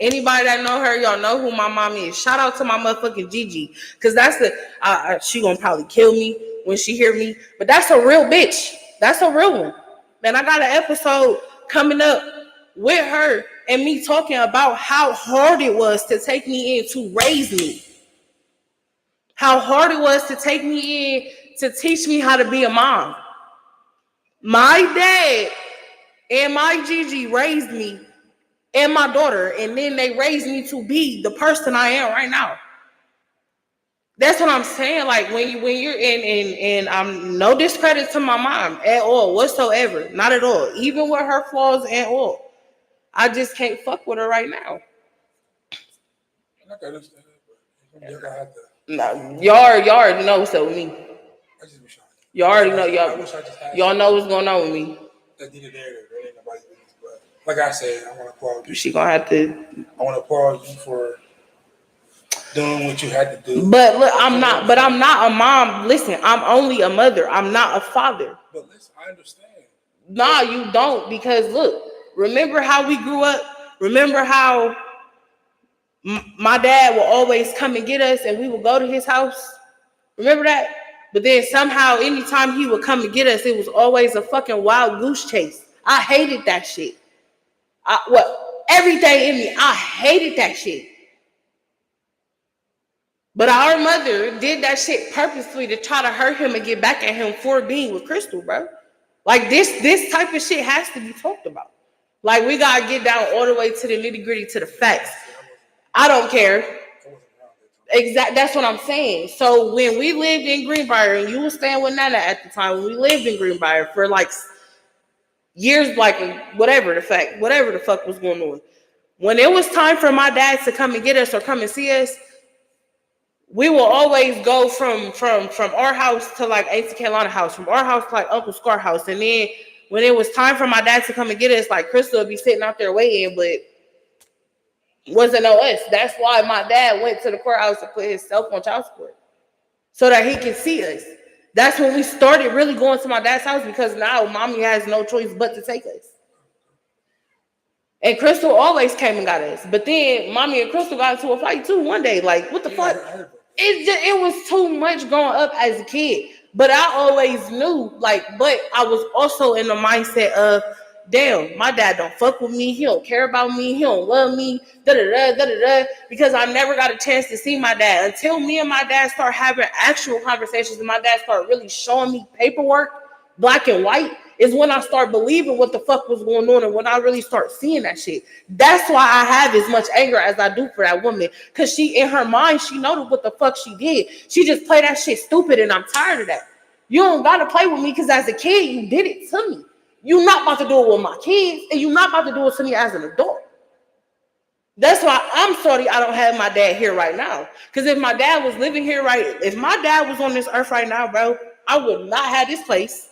Anybody that know her, y'all know who my mom is. Shout out to my motherfucking Gigi, cause that's she gonna probably kill me when she hear me, but that's a real bitch. That's a real one. Man, I got an episode coming up with her and me talking about how hard it was to take me in to raise me. How hard it was to take me in to teach me how to be a mom. My dad and my Gigi raised me and my daughter, and then they raised me to be the person I am right now. That's what I'm saying. Like when you're in, I'm no discredit to my mom at all whatsoever, not at all. Even with her flaws and all, I just can't fuck with her right now. I can understand that, but you're gonna have to. No, y'all already know what's up with me. I just be shocked. Y'all already know y'all know what's going on with me. That needed there, there ain't nobody's business. But like I said, I want to applaud you. She gonna have to. I want to applaud you for doing what you had to do. But look, I'm not a mom. Listen, I'm only a mother. I'm not a father. But listen, I understand. Nah, you don't, because look, remember how we grew up? Remember how my dad will always come and get us and we would go to his house? Remember that? But then somehow, anytime he would come and get us, it was always a fucking wild goose chase. I hated that shit. Everything in me, I hated that shit. But our mother did that shit purposely to try to hurt him and get back at him for being with Crystal, bro. Like this type of shit has to be talked about. Like we gotta get down all the way to the nitty gritty, to the facts. I don't care. That's what I'm saying. So when we lived in Greenbrier, and you were staying with Nana at the time, when we lived in Greenbrier for like years, like whatever the fuck was going on. When it was time for my dad to come and get us or come and see us, we will always go from our house to like Auntie Carolina house, from our house to like Uncle Scar house. And then when it was time for my dad to come and get us, like Crystal would be sitting out there waiting, but wasn't no us. That's why my dad went to the courthouse to put himself on child support so that he could see us. That's when we started really going to my dad's house, because now mommy has no choice but to take us. And Crystal always came and got us. But then mommy and Crystal got into a fight too one day. Like, what the fuck? It was too much growing up as a kid. But I always knew, but I was also in the mindset of, damn, my dad don't fuck with me. He don't care about me. He don't love me. Because I never got a chance to see my dad until me and my dad start having actual conversations, and my dad started really showing me paperwork, black and white, is when I start believing what the fuck was going on, and when I really start seeing that shit. That's why I have as much anger as I do for that woman, because she, in her mind, she know what the fuck she did. She just played that shit stupid, and I'm tired of that. You don't gotta play with me, because as a kid, you did it to me. You're not about to do it with my kids, and you're not about to do it to me as an adult. That's why I'm sorry I don't have my dad here right now. Because if my dad was living here if my dad was on this earth right now, bro, I would not have this place.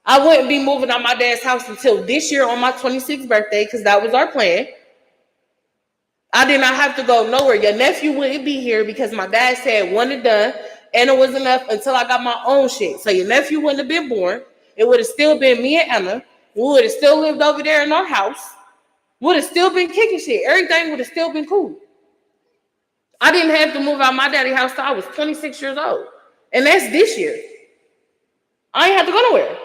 I wouldn't be moving out my dad's house until this year on my 26th birthday, because that was our plan. I did not have to go nowhere. Your nephew wouldn't be here because my dad said one and done, and it was enough until I got my own shit. So your nephew wouldn't have been born. It would have still been me and Emma. We would have still lived over there in our house. Would have still been kicking shit. Everything would have still been cool. I didn't have to move out my daddy's house till I was 26 years old. And that's this year. I ain't have to go nowhere.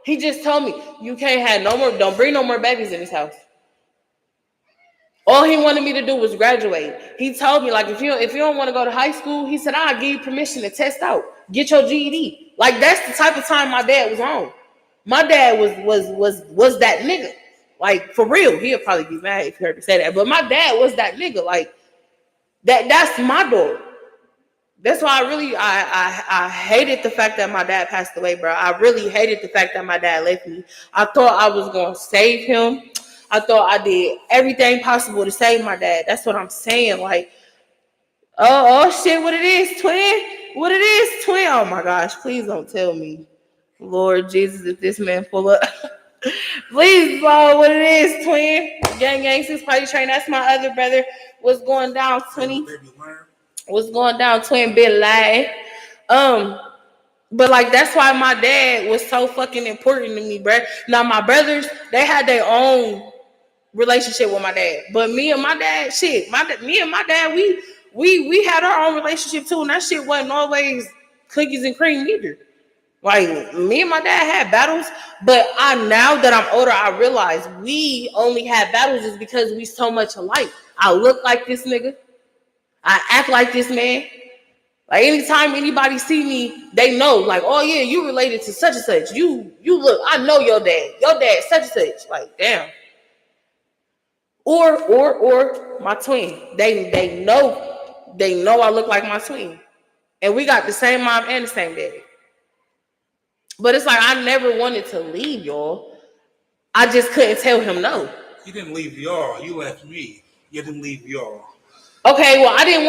He just told me, you can't have no more, don't bring no more babies in this house. All he wanted me to do was graduate. He told me, like, if you don't want to go to high school, he said, I'll give you permission to test out. Get your GED. Like, that's the type of time my dad was on. My dad was that nigga. Like, for real, he'll probably be mad if he heard me say that. But my dad was that nigga. Like, that's my dog. That's why I hated the fact that my dad passed away, bro. I really hated the fact that my dad left me. I thought I was gonna save him. I thought I did everything possible to save my dad. That's what I'm saying. Like, oh shit, what it is, twin? What it is, twin? Oh my gosh, please don't tell me. Lord Jesus, if this man pull up. Please, Lord, what it is, twin? Gang, sis, party train. That's my other brother. What's going down, 20? What's going down, twin? Bit lie. But like, that's why my dad was so fucking important to me, bro. Now my brothers, they had their own relationship with my dad, but me and my dad, me and my dad, we had our own relationship too, and that shit wasn't always cookies and cream either. Like, me and my dad had battles, but now that I'm older, I realize we only had battles is because we so much alike. I look like this nigga. I act like this man. Like, anytime anybody see me, they know, like, oh yeah, you related to such and such. You look, I know your dad. Your dad such and such. Like, damn. Or my twin. They know I look like my twin. And we got the same mom and the same daddy. But it's like, I never wanted to leave y'all. I just couldn't tell him no. You didn't leave y'all. You left me. You didn't leave y'all. Okay, well, I didn't.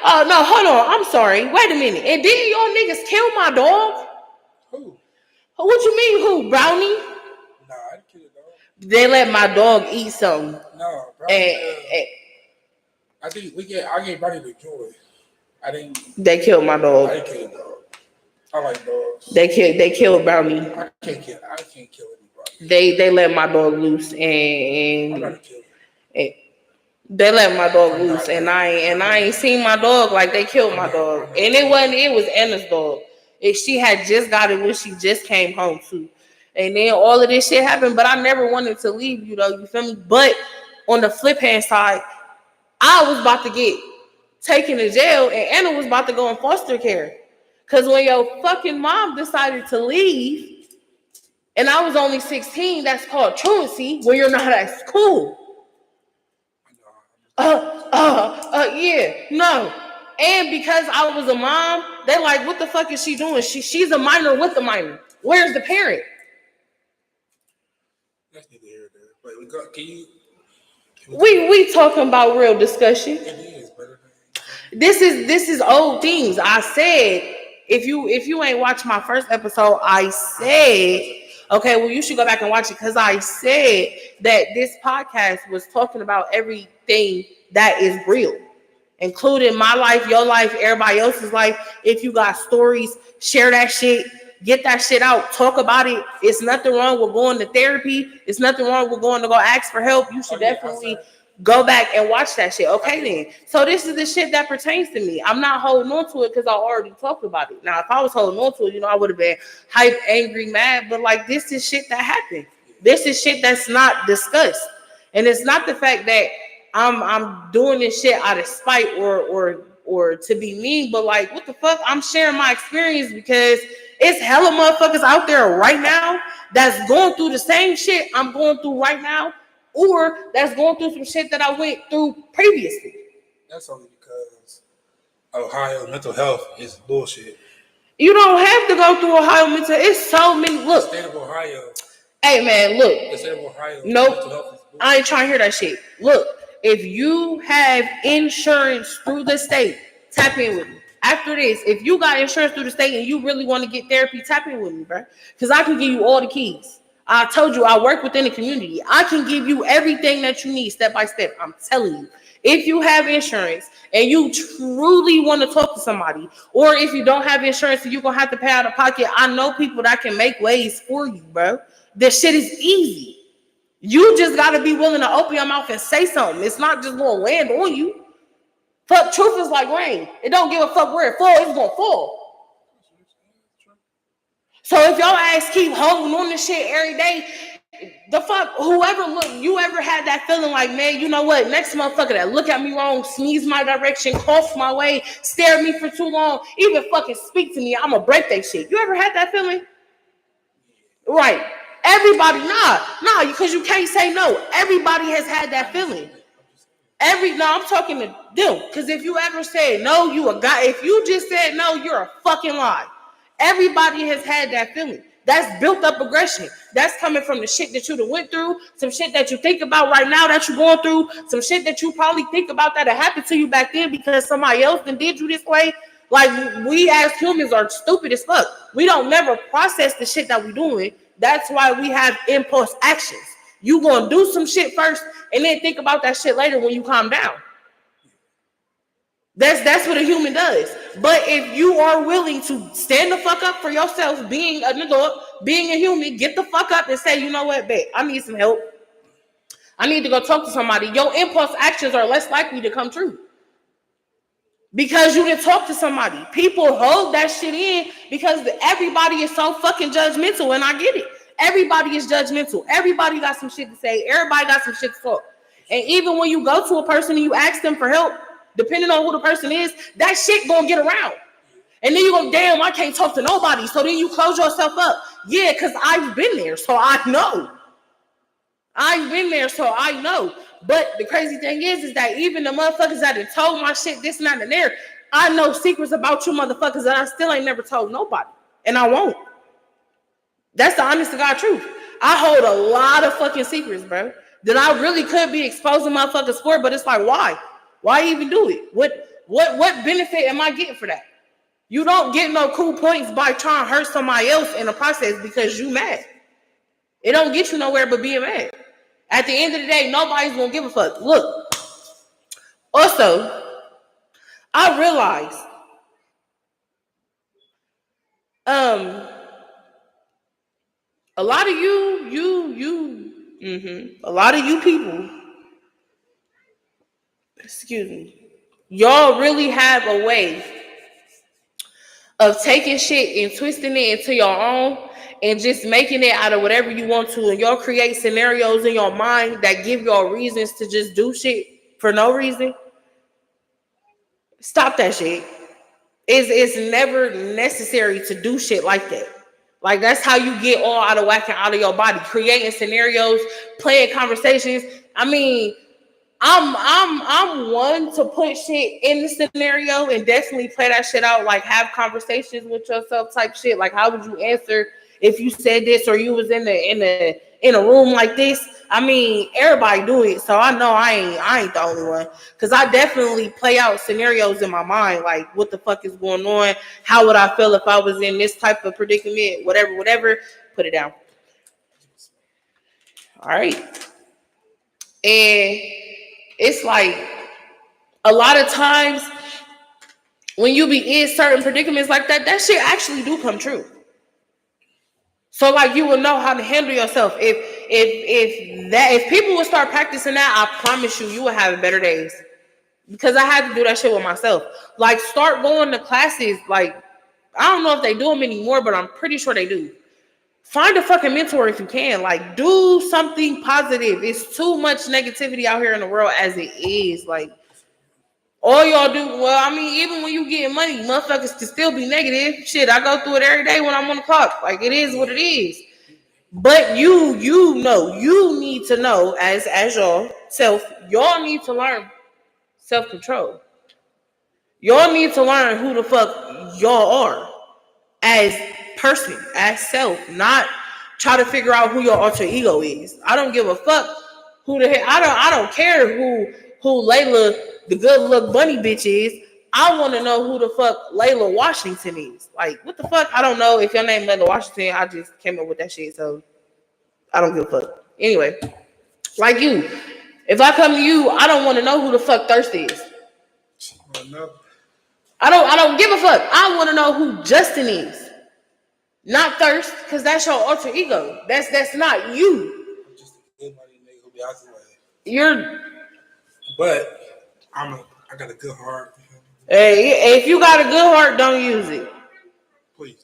Oh, no, hold on. I'm sorry. Wait a minute. And didn't y'all niggas kill my dog? Who? What you mean, who? Brownie? Nah, I didn't kill the dog. They let my dog eat something. No, Brownie. I gave Brownie the joy. I didn't. They killed my dog. I didn't kill the dog. I like dogs. They killed Brownie. I can't kill anybody. They let my dog loose and I'm not kill they let my dog loose and I ain't seen my dog. Like, they killed my dog. And it was Anna's dog. She had just got it when she just came home too. And then all of this shit happened, but I never wanted to leave you though, you feel me? But on the flip hand side, I was about to get taken to jail and Anna was about to go in foster care. Because when your fucking mom decided to leave, and I was only 16, that's called truancy, where you're not at school. Yeah, no. And because I was a mom, they're like, what the fuck is she doing? She's a minor with a minor. Where's the parent? That's neither here nor there. But we talking about real discussion. It is, but This is old things. I said, if you ain't watched my first episode, I said, okay, well, you should go back and watch it, because I said that this podcast was talking about everything that is real, including my life, your life, everybody else's life. If you got stories, share that shit. Get that shit out. Talk about it. It's nothing wrong with going to therapy. It's nothing wrong with going to go ask for help. You should definitely go back and watch that shit. Okay, then. So this is the shit that pertains to me. I'm not holding on to it because I already talked about it. Now, if I was holding on to it, I would have been hype, angry, mad. But like, this is shit that happened. This is shit that's not discussed. And it's not the fact that I'm doing this shit out of spite or to be mean, but like, what the fuck? I'm sharing my experience because it's hella motherfuckers out there right now that's going through the same shit I'm going through right now, or that's going through some shit that I went through previously. That's only because Ohio mental health is bullshit. You don't have to go through Ohio mental. It's so many. Look, the state of Ohio. Hey man, look. The state of Ohio. Nope. I ain't trying to hear that shit. Look, if you have insurance through the state, tap in with me. After this, if you got insurance through the state and you really want to get therapy, tap in with me, bro. Because I can give you all the keys. I told you I work within the community. I can give you everything that you need step by step. I'm telling you. If you have insurance and you truly want to talk to somebody, or if you don't have insurance and you're going to have to pay out of pocket, I know people that can make ways for you, bro. This shit is easy. You just got to be willing to open your mouth and say something. It's not just going to land on you. Fuck, truth is like rain. It don't give a fuck where it falls, it's gonna fall. So if y'all ass keep holding on to shit every day, the fuck, you ever had that feeling like, man, you know what? Next motherfucker that look at me wrong, sneeze my direction, cough my way, stare at me for too long, even fucking speak to me, I'ma break that shit. You ever had that feeling? Right. Everybody, nah, because you can't say no. Everybody has had that feeling. I'm talking to them. Because if you ever said no, you a guy. If you just said no, you're a fucking lie. Everybody has had that feeling. That's built up aggression. That's coming from the shit that you done went through, some shit that you think about right now that you're going through, some shit that you probably think about that happened to you back then because somebody else done did you this way. Like, we as humans are stupid as fuck. We don't never process the shit that we doing. That's why we have impulse actions. You gonna do some shit first and then think about that shit later when you calm down. That's what a human does. But if you are willing to stand the fuck up for yourself, being an adult, being a human, get the fuck up and say, you know what, babe, I need some help. I need to go talk to somebody. Your impulse actions are less likely to come true. Because you didn't talk to somebody. People hold that shit in because everybody is so fucking judgmental, and I get it. Everybody is judgmental. Everybody got some shit to say. Everybody got some shit to talk. And even when you go to a person and you ask them for help, depending on who the person is, that shit gonna get around. And then you go, damn, I can't talk to nobody. So then you close yourself up. Yeah, because I've been there, so I know. I've been there, so I know. But the crazy thing is that even the motherfuckers that have told my shit, this, and that, and there, I know secrets about you motherfuckers that I still ain't never told nobody. And I won't. That's the honest to God truth. I hold a lot of fucking secrets, bro, that I really could be exposing motherfuckers for, but it's like, why? Why even do it? What benefit am I getting for that? You don't get no cool points by trying to hurt somebody else in the process because you mad. It don't get you nowhere but being mad. At the end of the day, nobody's gonna give a fuck. Look, also, I realized, a lot of a lot of you people, excuse me, y'all really have a way of taking shit and twisting it into your own and just making it out of whatever you want to. And y'all create scenarios in your mind that give y'all reasons to just do shit for no reason. Stop that shit. It's never necessary to do shit like that. Like, that's how you get all out of whack and out of your body. Creating scenarios, playing conversations. I mean, I'm one to put shit in the scenario and definitely play that shit out. Like, have conversations with yourself type shit. Like, how would you answer if you said this or you was in a room like this? I mean, everybody do it, so I know I ain't the only one. Cause I definitely play out scenarios in my mind, like what the fuck is going on? How would I feel if I was in this type of predicament? Whatever. Put it down. All right. And it's like a lot of times when you be in certain predicaments like that, that shit actually do come true. So like you will know how to handle yourself. If people would start practicing that, I promise you will have better days. Because I had to do that shit with myself. Like, start going to classes. Like, I don't know if they do them anymore, but I'm pretty sure they do. Find a fucking mentor if you can. Like, do something positive. It's too much negativity out here in the world as it is. Like, all y'all do, well, I mean, even when you get money, motherfuckers can still be negative. Shit, I go through it every day when I'm on the clock. Like, it is what it is. But you need to know as y'all need to learn self-control. Y'all need to learn who the fuck y'all are as person, as self, not try to figure out who your alter ego is. I don't give a fuck who the hell. I don't care who Layla, the good look bunny bitch is. I want to know who the fuck Layla Washington is. Like, what the fuck? I don't know if your name Layla Washington. I just came up with that shit, so I don't give a fuck. Anyway, like you, if I come to you, I don't want to know who the fuck Thirst is. I don't give a fuck. I want to know who Justin is. Not Thirst, because that's your alter ego. That's not you. I'm just a good money nigga who be out the way. But I got a good heart. Hey, if you got a good heart, don't use it. Please.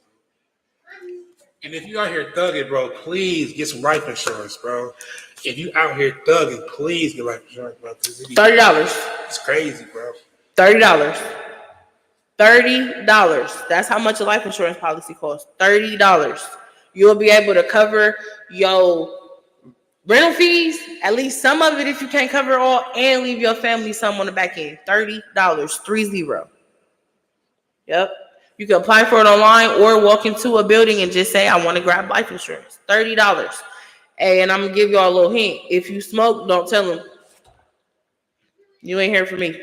And if you out here thugging, bro, please get some life insurance, bro. If you out here thugging, please get life insurance, bro. $30. It's crazy, bro. $30. $30. That's how much a life insurance policy costs. $30. You'll be able to cover your rental fees, at least some of it if you can't cover it all, and leave your family some on the back end. $30, 30. Yep. You can apply for it online or walk into a building and just say, I want to grab life insurance. $30. Hey, and I'm going to give y'all a little hint. If you smoke, don't tell them. You ain't here for me.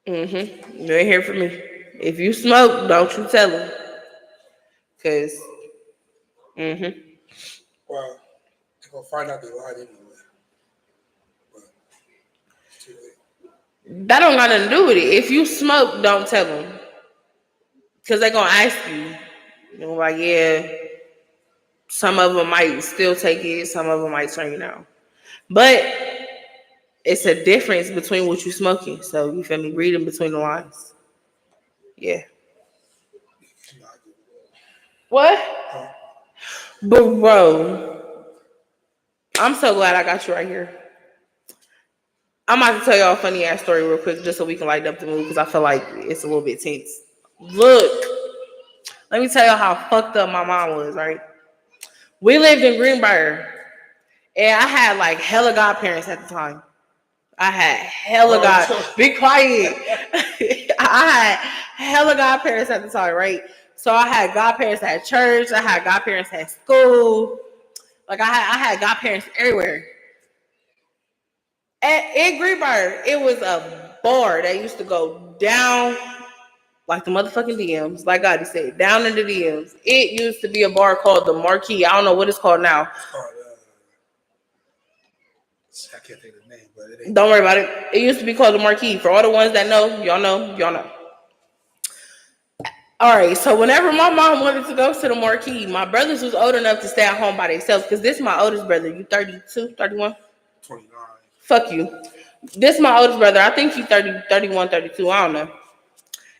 You ain't here for me. If you smoke, don't you tell them. Because, Well, if I find out they lied anyway. But it's too late. that don't got nothing to do with it. If you smoke, don't tell them. Because they're going to ask you. You're like, yeah, some of them might still take it. Some of them might turn you down. But it's a difference between what you're smoking. So, you feel me? Reading between the lines. Yeah. What? But, bro, I'm so glad I got you right here. I'm about to tell y'all a funny ass story real quick just so we can lighten up the mood because I feel like it's a little bit tense. Look, let me tell y'all how fucked up my mom was, right? We lived in Greenbrier, and I had like hella godparents at the time. I had hella be quiet. I had hella godparents at the time, right? So I had godparents at church. I had godparents at school. Like I had godparents everywhere. In Greenbrier, it was a bar that used to go down like the motherfucking DMs. Like God said, down in the DMs. It used to be a bar called the Marquee. I don't know what it's called now. It's called, I can't think of the name, but it ain't. Don't worry about it. It used to be called the Marquee. For all the ones that know, y'all know, y'all know. All right, so whenever my mom wanted to go to the Marquee, my brothers was old enough to stay at home by themselves because this is my oldest brother. You 32, 31? 29. Fuck you. This is my oldest brother. I think he's 30, 31, 32. I don't know.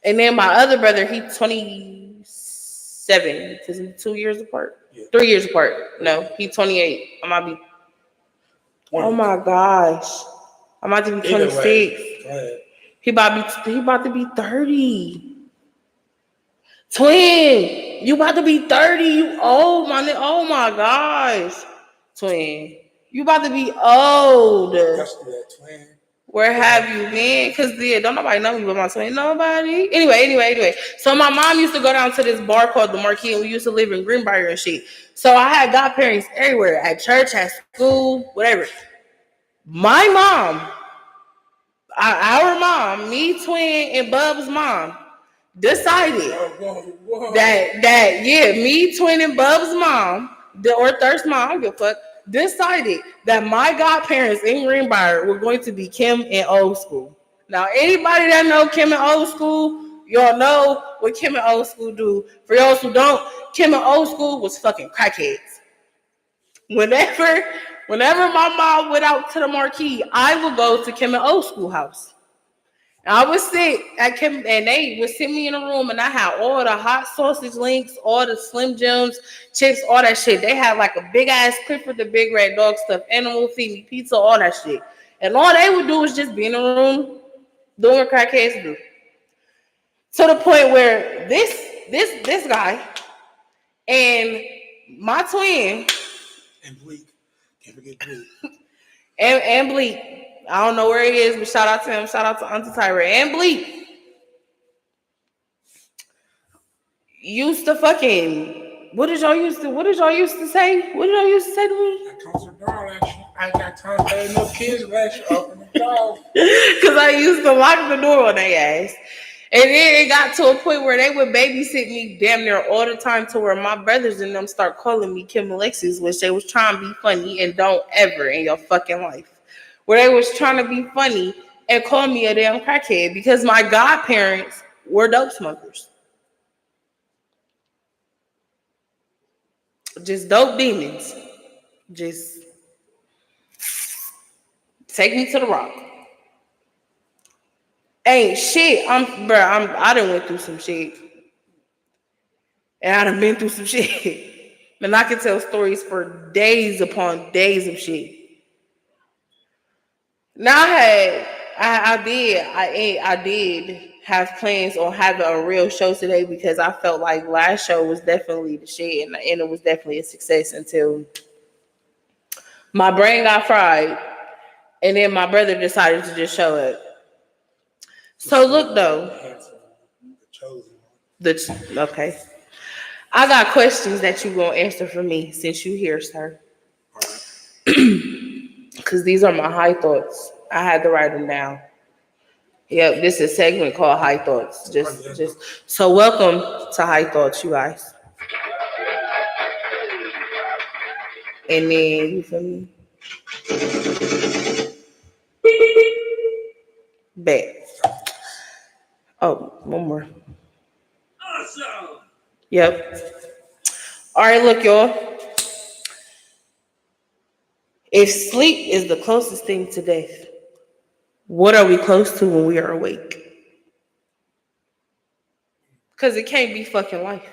And then my other brother, he's 27 because we're 2 years apart. Yeah. 3 years apart. No, he's 28. I might be. Oh my gosh. I'm about to be 26. He about to be 30. Twin, you about to be 30. You old, my nigga. Oh my gosh. Twin, you about to be old. That's that twin. Where have you been? Because don't nobody know me but my twin. Nobody. Anyway. So my mom used to go down to this bar called the Marquee, and we used to live in Greenbrier and shit. So I had godparents everywhere, at church, at school, whatever. My mom, our mom, me, twin, and Bub's mom, decided that me, twin, and Bub's mom, or Thirst mom, I don't give a fuck, decided that my godparents in Greenbrier were going to be Kim and Old School. Now, anybody that know Kim and Old School, y'all know what Kim and Old School do. For y'all who don't, Kim and Old School was fucking crackheads. Whenever my mom went out to the Marquee, I would go to Kim and Old School house. I would sit at Kim, and they would sit me in a room, and I had all the hot sausage links, all the Slim Jims, chips, all that shit. They had like a big ass Clifford the Big Red Dog stuff, animal feed me pizza, all that shit. And all they would do was just be in a room doing what crackheads do. To the point where this guy and my twin and Bleak, can't forget Bleak, and Bleak. I don't know where he is, but shout out to him. Shout out to Auntie Tyra and Bleak. Used to fucking. What did y'all used to say? What did y'all used to say to me? I told her, darling, I got time to pay no kids last year. Open the door. Because I used to lock the door on their ass. And then it got to a point where they would babysit me damn near all the time to where my brothers and them start calling me Kim Alexis, which they was trying to be funny, and don't ever in your fucking life. Where they was trying to be funny and call me a damn crackhead because my godparents were dope smokers. Just dope demons. Just take me to the rock. Ain't shit. I done went through some shit. And I done been through some shit. And I can tell stories for days upon days of shit. Now I had I did have plans on having a real show today because I felt like last show was definitely the shit and it was definitely a success until my brain got fried and then my brother decided to just show up. So look though, okay. I got questions that you gonna answer for me since you here, sir. Because these are my high thoughts. I had to write them down. Yep, this is a segment called High Thoughts. Just so welcome to High Thoughts, you guys. And then you feel me? Bet. Oh, one more. Awesome. Yep. All right, look, y'all. If sleep is the closest thing to death, what are we close to when we are awake? Because it can't be fucking life.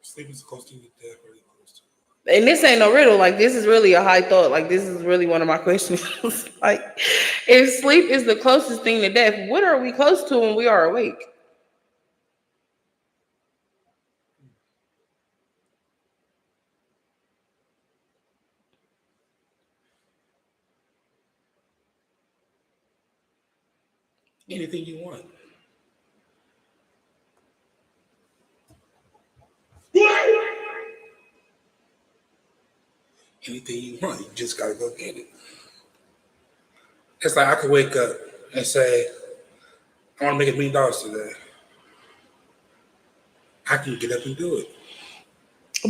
Sleep is close to death, really close to. And this ain't no riddle. Like, this is really a high thought. Like, this is really one of my questions. Like, if sleep is the closest thing to death, what are we close to when we are awake? Anything you want. Anything you want, you just gotta go get it. It's like I could wake up and say, I want to make $1 million today. I can get up and do it.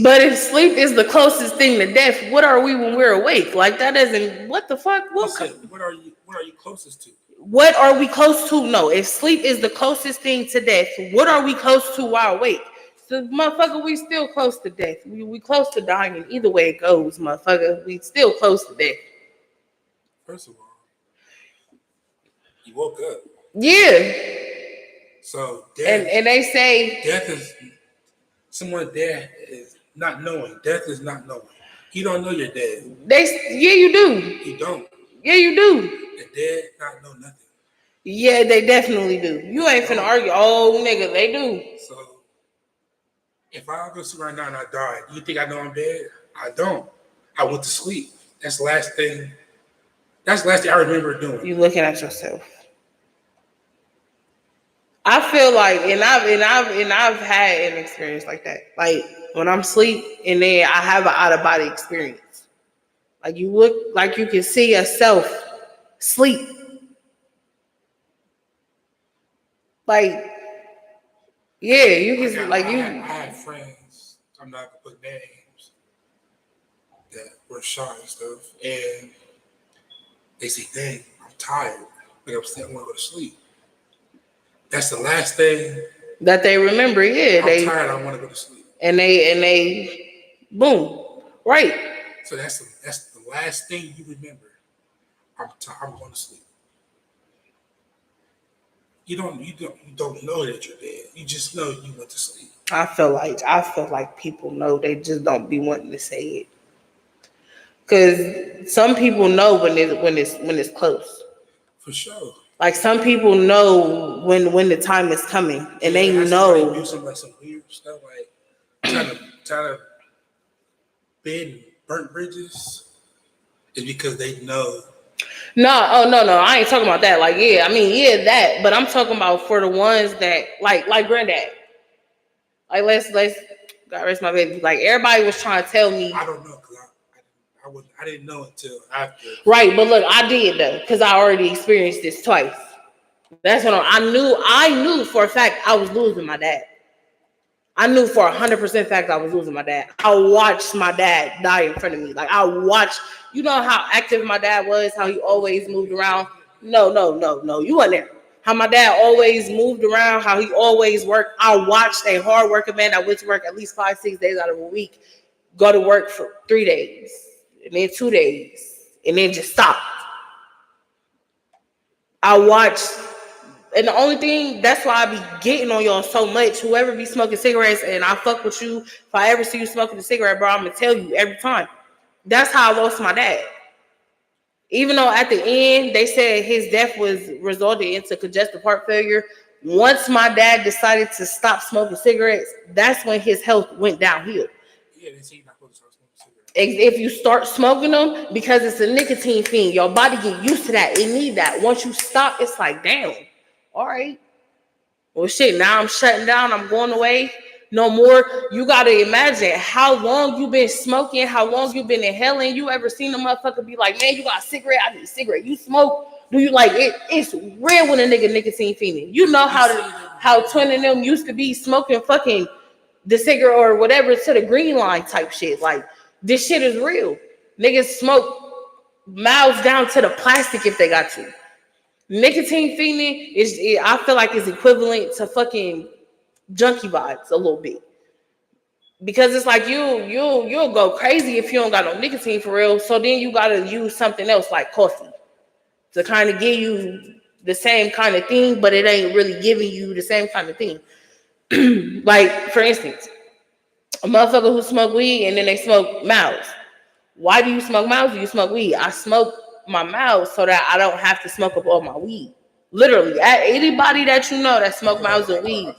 But if sleep is the closest thing to death, what are we when we're awake? Like, that doesn't. What the fuck? What are you closest to? What are we close to? No, if sleep is the closest thing to death, what are we close to while awake? So, motherfucker, we still close to death. We close to dying. Either way it goes, motherfucker, we still close to death. First of all, you woke up. Yeah. So death, and they say death is someone dead is not knowing. Death is not knowing. You don't know you're dead. Yeah, you do. You don't. Yeah, you do. The dead not know nothing. Yeah, they definitely do. You ain't finna argue. Oh, nigga, they do. So if I go to right now and I die, you think I know I'm dead? I don't. I went to sleep. That's the last thing. That's the last thing I remember doing. You looking at yourself. I feel like, and I've had an experience like that. Like when I'm asleep, and then I have an out of body experience. Like you look like you can see yourself sleep. Like, yeah, you can see, like you. I had friends. I'm not gonna put names that were shot and stuff, and they say, "Dang, I'm tired. Like I'm still want to go to sleep." That's the last thing that they remember. Yeah, I'm tired. I want to go to sleep. And they, boom, right. So that's the last thing you remember. I'm going to sleep. You don't know that you're dead. You just know you went to sleep. I feel like people know, they just don't be wanting to say it. Cause some people know when it's close. For sure. Like some people know when the time is coming, and they know. Do some weird stuff like trying to bend burnt bridges is because they know. No, I ain't talking about that. Like, yeah, I mean, yeah, that. But I'm talking about for the ones that like granddad. Like, let's God rest my baby. Like everybody was trying to tell me. I don't know because I didn't know until after. Right, but look, I did though because I already experienced this twice. That's when I knew for a fact I was losing my dad. I knew for 100% fact I was losing my dad. I watched my dad die in front of me. Like I watched, you know how active my dad was, how he always moved around. No, you weren't there. How my dad always moved around, how he always worked. I watched a hard working man that went to work at least 5-6 days out of a week, go to work for 3 days, and then 2 days, and then just stop. I watched. And the only thing, that's why I be getting on y'all so much. Whoever be smoking cigarettes, and I fuck with you. If I ever see you smoking a cigarette, bro, I'm gonna tell you every time. That's how I lost my dad. Even though at the end they said his death was resulted into congestive heart failure, once my dad decided to stop smoking cigarettes, that's when his health went downhill. Yeah, they say you're not supposed to start smoking cigarettes. If you start smoking them, because it's a nicotine fiend, your body get used to that. It need that. Once you stop, it's like, damn, all right. Well, shit, now I'm shutting down. I'm going away. No more. You got to imagine how long you been smoking, how long you been inhaling. You ever seen a motherfucker be like, man, you got a cigarette? I need a cigarette. You smoke? Do you like it? It's real when a nigga nicotine fiending. You know how twin of them used to be smoking fucking the cigarette or whatever to the green line type shit. Like, this shit is real. Niggas smoke mouths down to the plastic if they got to. Nicotine fiending is, I feel like, is equivalent to fucking junkie vibes a little bit, because it's like you'll go crazy if you don't got no nicotine for real. So then you gotta use something else like coffee to kind of give you the same kind of thing, but it ain't really giving you the same kind of thing. Like, for instance, a motherfucker who smoke weed and then they smoke mouths. Why do you smoke mouths? Do you smoke weed? I smoke my mouth so that I don't have to smoke up all my weed. Literally, anybody that you know that smoke mouths and weed,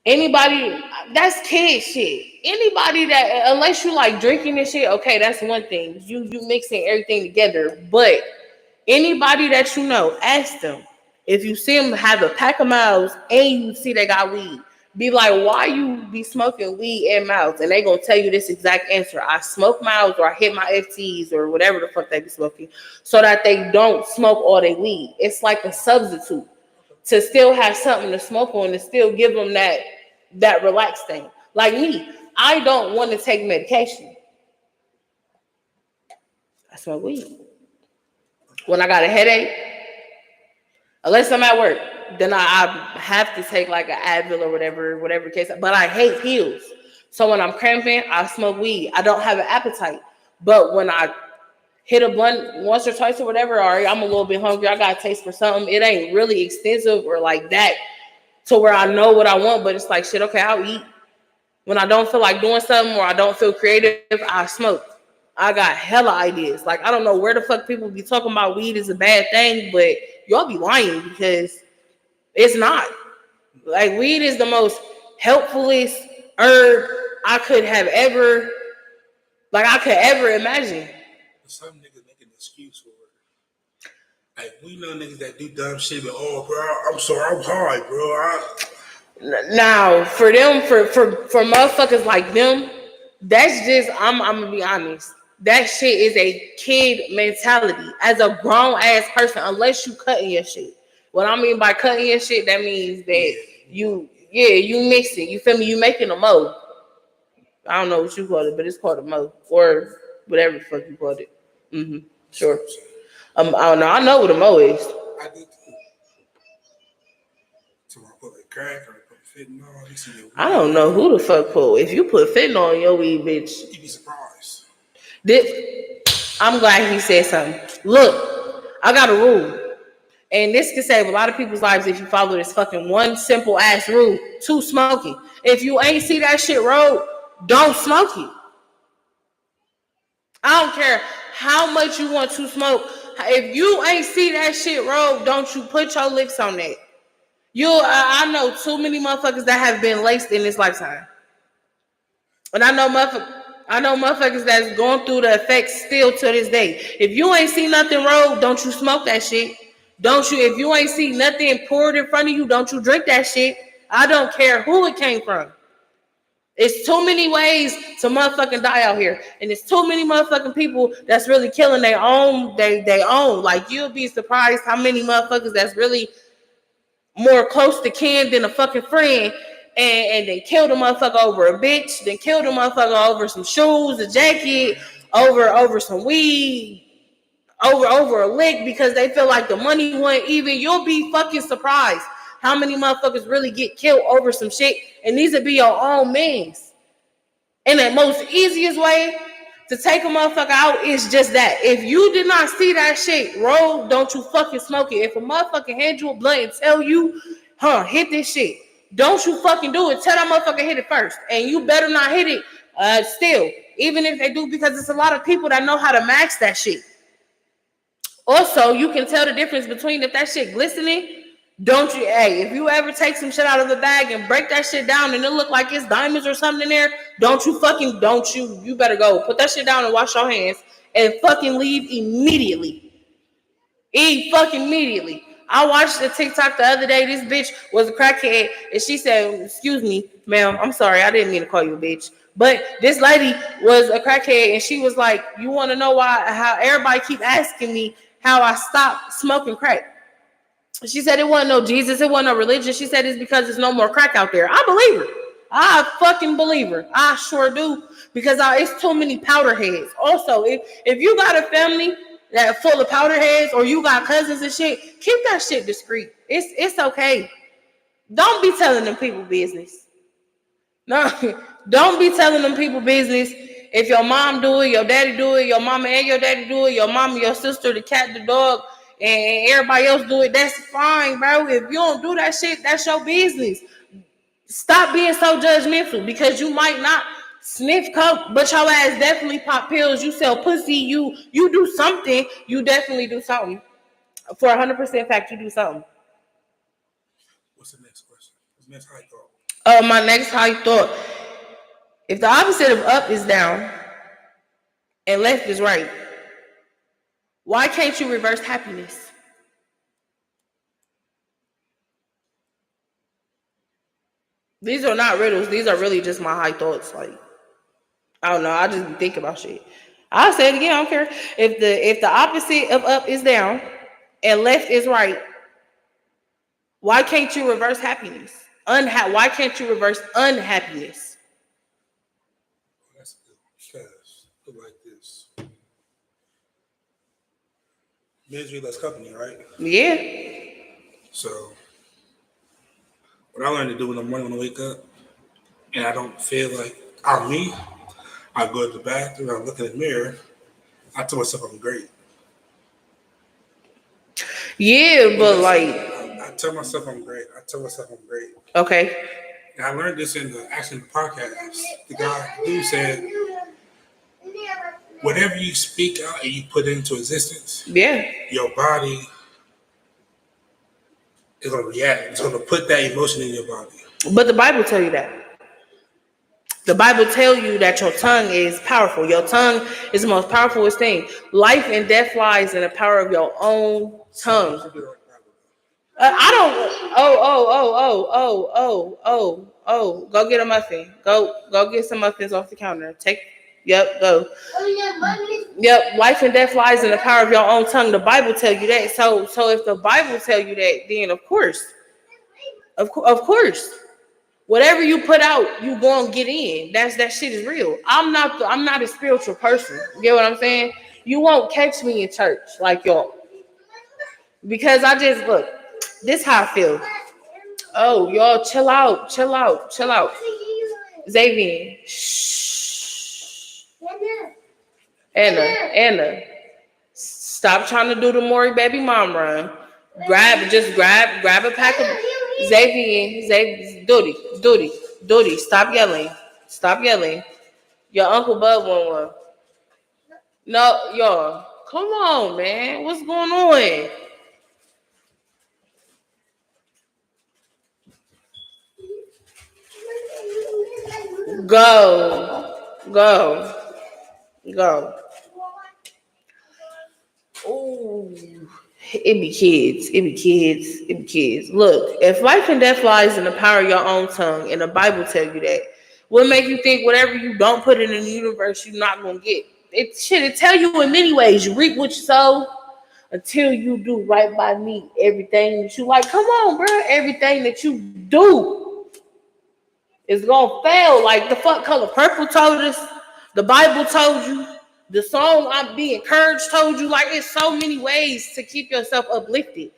anybody, that's kid shit. Anybody that, unless you like drinking and shit, okay, that's one thing. You mixing everything together. But anybody that you know, ask them. If you see them have a pack of mouths and you see they got weed, be like, why you be smoking weed and mouths? And they gonna tell you this exact answer. I smoke mouths, or I hit my FTs, or whatever the fuck they be smoking, so that they don't smoke all their weed. It's like a substitute to still have something to smoke on, to still give them that relaxed thing. Like me, I don't want to take medication. I smoke weed. When I got a headache, unless I'm at work, then I have to take like an Advil or whatever case. But I hate pills. So when I'm cramping, I smoke weed. I don't have an appetite. But when I hit a blunt once or twice or whatever, or I'm a little bit hungry, I got a taste for something. It ain't really extensive or like that to where I know what I want, but it's like, shit, okay, I'll eat. When I don't feel like doing something or I don't feel creative, I smoke. I got hella ideas. Like, I don't know where the fuck people be talking about weed is a bad thing, but y'all be lying, because it's not. Like, weed is the most helpfulest herb I could ever imagine. Some niggas make an excuse for it. Like, we know niggas that do dumb shit, but, oh, bro, I'm sorry, I'm high, bro. Now, for them, for motherfuckers like them, that's just, I'm gonna be honest. That shit is a kid mentality. As a grown ass person, unless you cutting your shit. What I mean by cutting your shit, that means that you mix it. You feel me? You making a mo. I don't know what you call it, but it's called a mo, or whatever the fuck you called it. Mm-hmm. Sure. I don't know. I know what a mo is. I do too. So I put like crack or put fentanyl. I don't know who the fuck put. If you put fentanyl in your weed, bitch, you'd be surprised. I'm glad he said something. Look, I got a rule. And this can save a lot of people's lives if you follow this fucking one simple ass rule. 2, smoking. If you ain't see that shit roll, don't smoke it. I don't care how much you want to smoke. If you ain't see that shit roll, don't you put your lips on that. I know too many motherfuckers that have been laced in this lifetime. And I know motherfuckers that's going through the effects still to this day. If you ain't see nothing roll, don't you smoke that shit. If you ain't see nothing poured in front of you, don't you drink that shit. I don't care who it came from. It's too many ways to motherfucking die out here. And it's too many motherfucking people that's really killing their own. Like, you'll be surprised how many motherfuckers that's really more close to kin than a fucking friend. And they killed a motherfucker over a bitch. Then killed a motherfucker over some shoes, a jacket, over some weed. Over a lick because they feel like the money went even. You'll be fucking surprised how many motherfuckers really get killed over some shit. And these would be your own mans. And the most easiest way to take a motherfucker out is just that. If you did not see that shit roll, don't you fucking smoke it. If a motherfucker hand you a blunt and tell you, hit this shit, don't you fucking do it. Tell that motherfucker hit it first. And you better not hit it still. even if they do, because it's a lot of people that know how to max that shit. Also, you can tell the difference between if that shit glistening. Don't you, hey, if you ever take some shit out of the bag and break that shit down and it look like it's diamonds or something in there, you better go. Put that shit down and wash your hands and fucking leave immediately. Fucking immediately. I watched a TikTok the other day. This bitch was a crackhead and she said, excuse me, ma'am, I'm sorry, I didn't mean to call you a bitch. But this lady was a crackhead and she was like, you want to know how everybody keep asking me how I stopped smoking crack? She said it wasn't no Jesus, it wasn't no religion. She said it's because there's no more crack out there. I believe her. I fucking believe her. I sure do. Because it's too many powder heads. Also, if you got a family that full of powder heads or you got cousins and shit, keep that shit discreet. It's okay. Don't be telling them people business. No, don't be telling them people business. If your mom do it, your daddy do it, your mama and your daddy do it, your mama, your sister, the cat, the dog, and everybody else do it, that's fine, bro. If you don't do that shit, that's your business. Stop being so judgmental because you might not sniff coke, but your ass definitely pop pills. You sell pussy. You do something. You definitely do something. For 100% fact, you do something. What's the next question? What's the next high thought? My next high thought. If the opposite of up is down and left is right, why can't you reverse happiness? These are not riddles. These are really just my high thoughts. Like, I don't know. I just think about shit. I'll say it again. I don't care. If the opposite of up is down and left is right, why can't you reverse happiness? Why can't you reverse unhappiness? That's good. Because put like this. Misery less company, right? Yeah. So what I learned to do in the morning when I wake up and I don't feel like I'm me, I go to the bathroom, I look in the mirror, I tell myself I'm great. Yeah, but like I tell myself I'm great. Okay. And I learned this in the podcast. The dude said, whatever you speak out and you put into existence, your body is gonna react. It's gonna put that emotion in your body. But the Bible tell you that. The Bible tell you that your tongue is powerful. Your tongue is the most powerful thing. Life and death lies in the power of your own tongue. I don't. Oh. Go get a muffin. Go get some muffins off the counter. Yep. Go. Yep. Life and death lies in the power of your own tongue. The Bible tell you that. So if the Bible tell you that, then of course. Whatever you put out, you gonna get in. That shit is real. I'm not a spiritual person. You get what I'm saying? You won't catch me in church like y'all. Because I just look, this how I feel. Oh, y'all chill out. Xavier. Shh. Anna. Stop trying to do the Maury baby mom run. Grab a pack of Xavier, Duty. Stop yelling. Your Uncle Bud want one. No, y'all. Come on, man. What's going on? Go. Ooh. It be kids. Look, if life and death lies in the power of your own tongue, and the Bible tell you that, what make you think whatever you don't put in the universe, you're not gonna get? It tell you in many ways. You reap what you sow. Until you do right by me, everything that you like. Come on, bro. Everything that you do is gonna fail. Like the fuck color purple told us. The Bible told you. The song I'm Be Encouraged told you. Like, it's so many ways to keep yourself uplifted.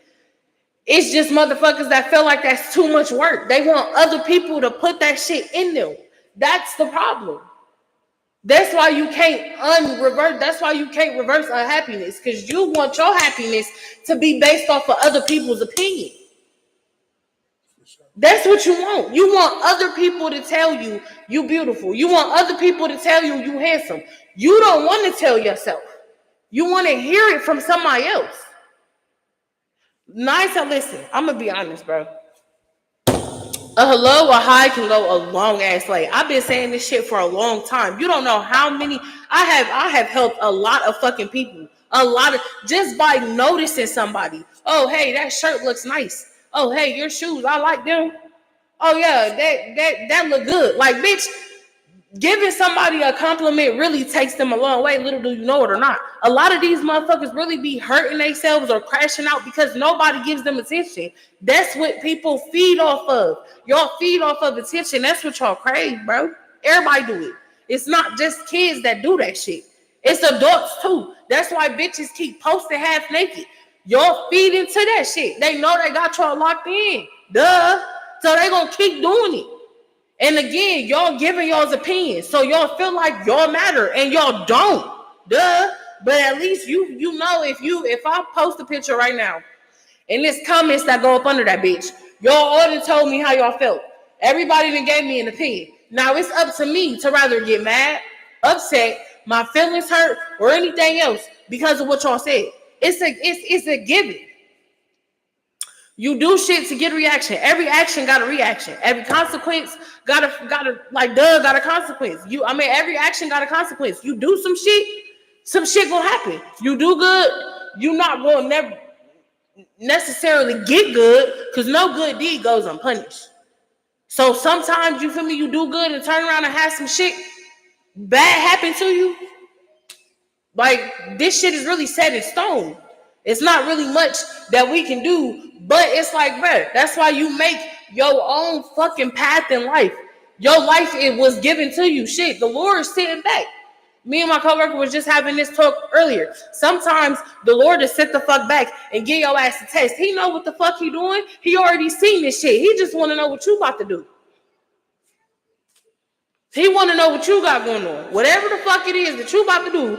It's just motherfuckers that feel like that's too much work. They want other people to put that shit in them. That's the problem. That's why you can't reverse unhappiness, because you want your happiness to be based off of other people's opinion. For sure. That's what you want. You want other people to tell you you beautiful. You want other people to tell you you handsome. You don't want to tell yourself. You want to hear it from somebody else. Nice and listen. I'm gonna be honest, bro. A hello or hi can go a long ass way. I've been saying this shit for a long time. You don't know how many I have helped a lot of fucking people. A lot of just by noticing somebody. Oh, hey, that shirt looks nice. Oh, hey, your shoes, I like them. Oh yeah, that look good. Like, bitch, giving somebody a compliment really takes them a long way, little do you know it or not. A lot of these motherfuckers really be hurting themselves or crashing out because nobody gives them attention. That's what people feed off of. Y'all feed off of attention. That's what y'all crave, bro. Everybody do it. It's not just kids that do that shit. It's adults too. That's why bitches keep posting half naked. Y'all feed into that shit. They know they got y'all locked in. Duh. So they gonna keep doing it. And again, y'all giving y'all's opinions, so y'all feel like y'all matter, and y'all don't. Duh. But at least you know if I post a picture right now, and there's comments that go up under that bitch, y'all already told me how y'all felt. Everybody that gave me an opinion. Now it's up to me to rather get mad, upset, my feelings hurt, or anything else because of what y'all said. It's a given. You do shit to get a reaction. Every action got a reaction. Every consequence got a like got a consequence. Every action got a consequence. You do some shit gonna happen. You do good, you not gonna never necessarily get good because no good deed goes unpunished. So sometimes you feel me, you do good and turn around and have some shit bad happen to you. Like, this shit is really set in stone. It's not really much that we can do, but it's like, bro, that's why you make your own fucking path in life. Your life, it was given to you. Shit, the Lord is sitting back. Me and my coworker was just having this talk earlier. Sometimes the Lord is sit the fuck back and give your ass a test. He know what the fuck he doing. He already seen this shit. He just want to know what you about to do. He want to know what you got going on. Whatever the fuck it is that you about to do,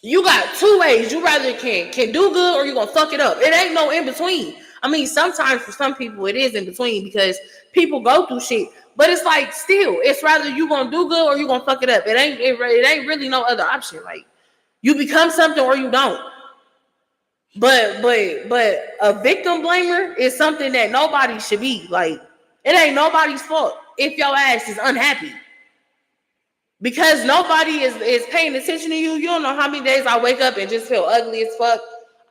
you got two ways. You rather can do good or you gonna fuck it up. It ain't no in between. I mean, sometimes for some people it is in between because people go through shit. But it's like still, it's rather you gonna do good or you gonna fuck it up. It ain't really no other option. Like, you become something or you don't. But a victim blamer is something that nobody should be. Like, it ain't nobody's fault if your ass is unhappy. Because nobody is paying attention to you. You don't know how many days I wake up and just feel ugly as fuck.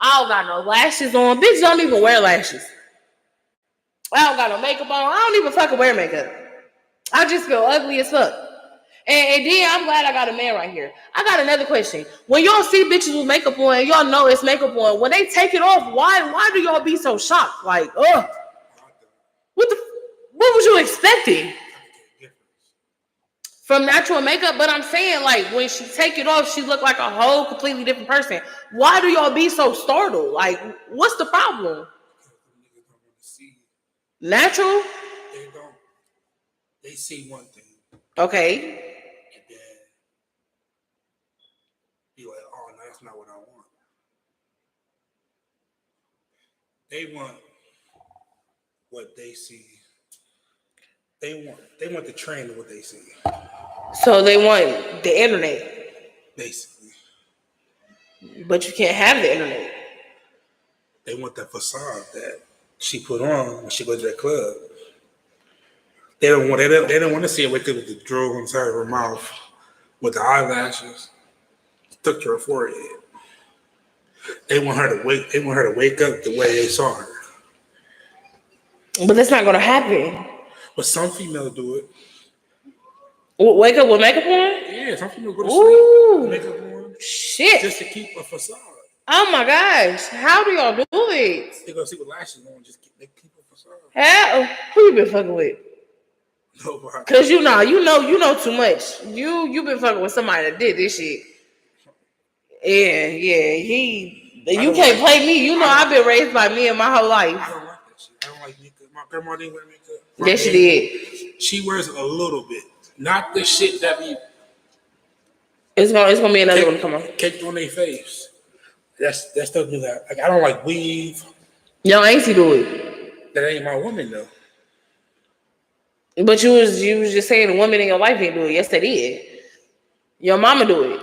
I don't got no lashes on. Bitch don't even wear lashes. I don't got no makeup on. I don't even fucking wear makeup. I just feel ugly as fuck. And then I'm glad I got a man right here. I got another question. When y'all see bitches with makeup on, and y'all know it's makeup on, when they take it off, why do y'all be so shocked? Like, ugh. What was you expecting? From natural makeup? But I'm saying, like, when she take it off, she look like a whole completely different person. Why do y'all be so startled? Like, what's the problem? Natural? They don't. They see one thing. Okay. And then be like, oh, no, that's not what I want. They want what they see. They want the trend of what they see. So they want the internet. Basically. But you can't have the internet. They want that facade that she put on when she goes to that club. They don't want to see her wake up with the drool inside her mouth, with the eyelashes stuck to her forehead. They want her to wake up the way they saw her. But that's not gonna happen. But some females do it. Wake up with makeup on? Yeah, some females go to sleep with makeup on. Shit. Just to keep a facade. Oh my gosh. How do y'all do it? They go sleep with lashes on, they keep a facade. How? Who you been fucking with? Nobody. Cause you know too much. You been fucking with somebody that did this shit. Yeah. You can't play me. You know I've been raised by men my whole life. I don't like that shit. I don't like makeup. My grandma didn't wear makeup. Yes, she did. She wears a little bit. Not the shit that be. It's gonna be another one. Come on. Caked on their face. That's stuff do that. Like, I don't like weave. Your auntie do it. That ain't my woman though. But you was just saying the woman in your life ain't do it. Yes, they did. Your mama do it.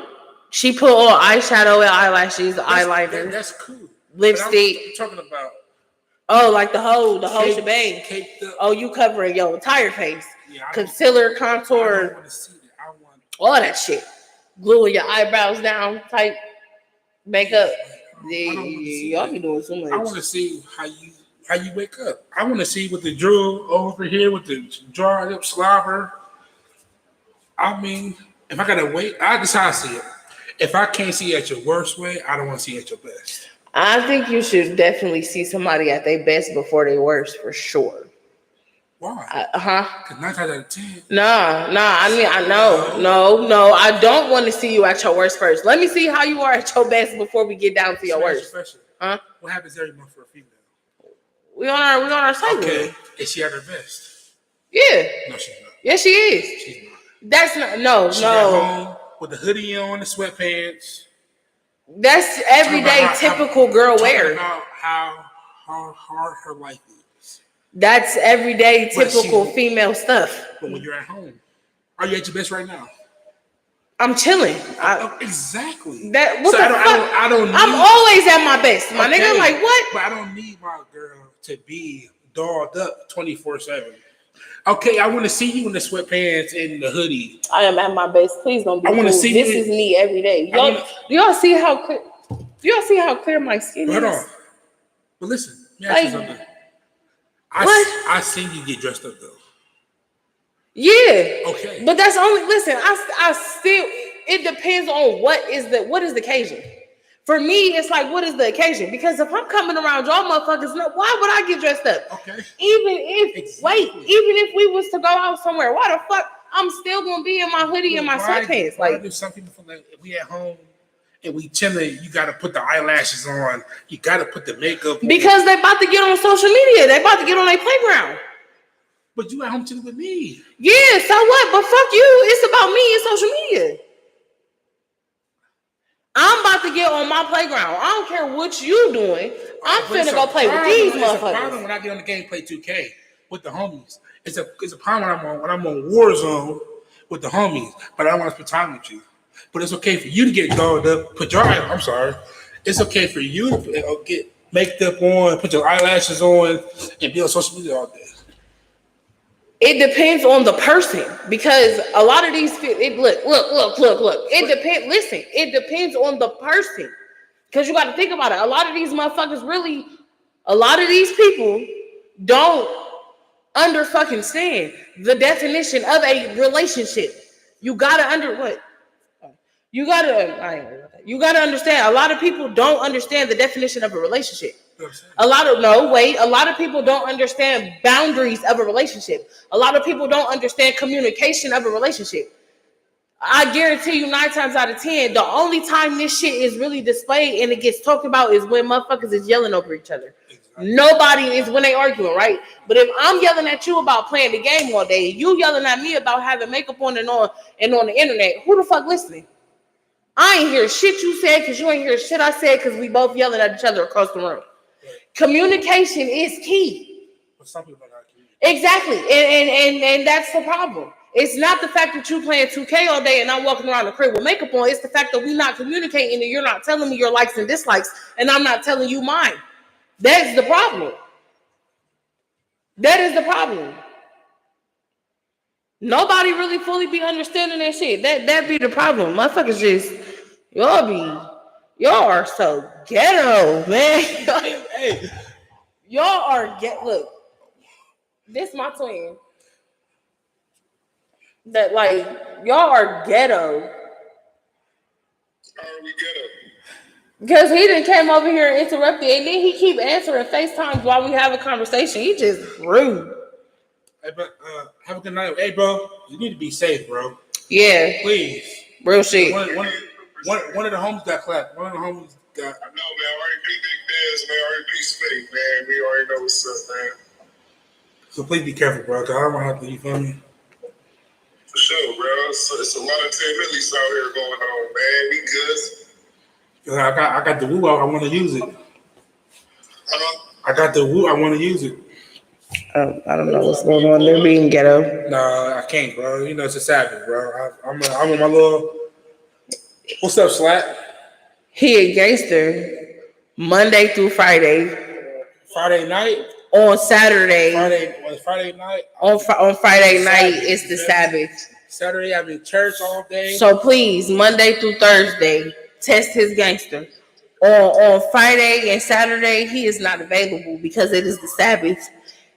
She put on eyeshadow and eyelashes, eyeliner, That's cool. lipstick. I'm talking about. Oh, like the whole shebang. Caked up. Oh, you covering your entire face. Yeah, concealer, I contour, don't want to see that. I want all that shit. Gluing your eyebrows down, type makeup. Yeah, y'all be doing so much. I want to see how you wake up. I want to see with the drool over here with the dried up slobber. I mean, if I gotta wait, that's how I see it. If I can't see at your worst way, I don't want to see at your best. I think you should definitely see somebody at their best before their worst, for sure. Why? Because 9 times out of 10. Nah. I mean, I know. No. I don't want to see you at your worst first. Let me see how you are at your best before we get down to your worst. Huh? What happens every month for a female? We on our cycle. Okay. Is she at her best? Yeah. No, she's not. Yes, she is. She's not. That's not. She's at home with the hoodie on, the sweatpants. That's everyday typical girl wear. About how hard her life is. That's everyday typical female stuff. But when you're at home, are you at your best right now? I'm chilling. Exactly. That what so the fuck? I don't. I'm always at my best, my nigga. Like what? But I don't need my girl to be dolled up 24/7. Okay, I want to see you in the sweatpants and the hoodie. I am at my best. Please don't be. I want to see this is me every day. Do y'all see how clear? Do y'all see how clear my skin is? Hold on. But listen, let me ask you something. I seen you get dressed up though. Yeah. Okay. But that's only. Listen, I still. It depends on what is the occasion. For me, it's like, what is the occasion? Because if I'm coming around y'all motherfuckers, why would I get dressed up? Okay. Even if we was to go out somewhere, why the fuck I'm still gonna be in my hoodie and my sweatpants? Why do some people feel like if we at home and we chilling, you gotta put the eyelashes on, you gotta put the makeup on. Because they about to get on social media, they about to get on their playground. But you at home chilling with me. Yeah, so what? But fuck you, it's about me and social media. I'm about to get on my playground. I don't care what you doing. I'm finna go play with these motherfuckers. It's a problem when I get on the game, play 2K with the homies. It's a problem when I'm on Warzone with the homies, but I don't want to spend time with you. But it's okay for you to get dolled up, I'm sorry. It's okay for you to get makeup on, put your eyelashes on, and be on social media all day. It depends on the person because a lot of these look. It depends. Listen, it depends on the person because you got to think about it. A lot of these motherfuckers a lot of these people don't understand the definition of a relationship. You gotta You gotta understand. A lot of people don't understand the definition of a relationship. A lot of people don't understand boundaries of a relationship. A lot of people don't understand communication of a relationship. I guarantee you 9 times out of 10, the only time this shit is really displayed and it gets talked about is when motherfuckers is yelling over each other. Exactly. Nobody is when they arguing, right? But if I'm yelling at you about playing the game all day, you yelling at me about having makeup on and on the internet, who the fuck listening? I ain't hear shit you said because you ain't hear shit I said because we both yelling at each other across the room. Communication is key. But some people are not communicating. Exactly. And that's the problem. It's not the fact that you playing 2K all day and I'm walking around the crib with makeup on. It's the fact that we not communicating and you're not telling me your likes and dislikes and I'm not telling you mine. That's the problem. That is the problem. Nobody really fully be understanding that shit. That be the problem. Motherfuckers just, y'all are so ghetto, man. Hey, y'all are look, this my twin. That like y'all are ghetto. How are we ghetto? Because he done came over here and interrupted, and then he keep answering FaceTimes while we have a conversation. He just rude. Hey, but have a good night. Hey, bro, you need to be safe, bro. Yeah, please. Real shit. One of the homies got clapped. One of the homies got. I know, man. R.I.P. Big Dez, man. R.I.P. Smitty, man. We already know what's up, man. So please be careful, bro. Cause I don't have to. You feel me? For sure, bro. It's a lot of 10 millies out here going on, man. We good. I got the woo out. I want to use it. Huh? I got the woo. I want to use it. I don't know what's going on. They're being ghetto. Nah, I can't, bro. You know it's a Sabbath, bro. I'm on my little. What's up, Slap? He a gangster Monday through Friday. Friday night. On Saturday. Friday night. On Friday night, it's the Sabbath. Saturday, I'm in church all day. So please, Monday through Thursday, test his gangster. On Friday and Saturday, he is not available because it is the Sabbath.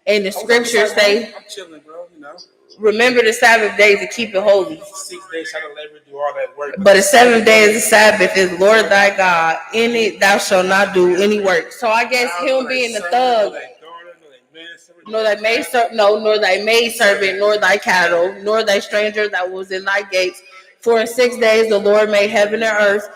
And the scriptures say, I'm chilling, bro. You know. Remember the Sabbath day to keep it holy. 6 days shall the labor do all that work. But the 7th day is the Sabbath, is Lord thy God. In it thou shalt not do any work. So I guess him being a thug, nor thy maid servant, nor thy cattle, nor thy stranger that was in thy gates. For in 6 days the Lord made heaven and earth.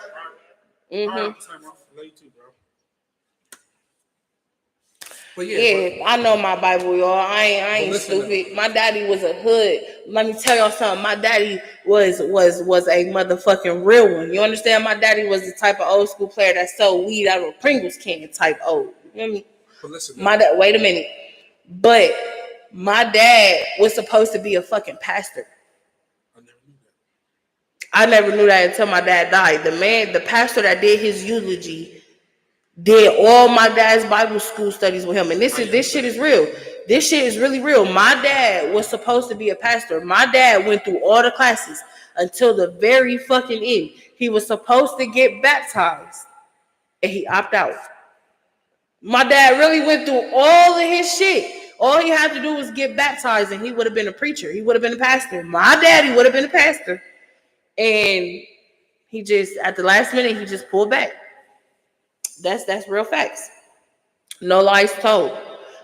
But yeah, I know my Bible, y'all. I ain't stupid. My daddy was a hood. Let me tell y'all something. My daddy was a motherfucking real one. You understand? My daddy was the type of old school player that sold weed out of a Pringles can type old. You know what I mean? But listen, wait a minute. But my dad was supposed to be a fucking pastor. I never knew that until my dad died. The pastor that did his eulogy did all my dad's Bible school studies with him. And this shit is real. This shit is really real. My dad was supposed to be a pastor. My dad went through all the classes until the very fucking end. He was supposed to get baptized and he opted out. My dad really went through all of his shit. All he had to do was get baptized and he would have been a preacher. He would have been a pastor. My daddy would have been a pastor. And he just, at the last minute, he just pulled back. That's real facts. No lies told.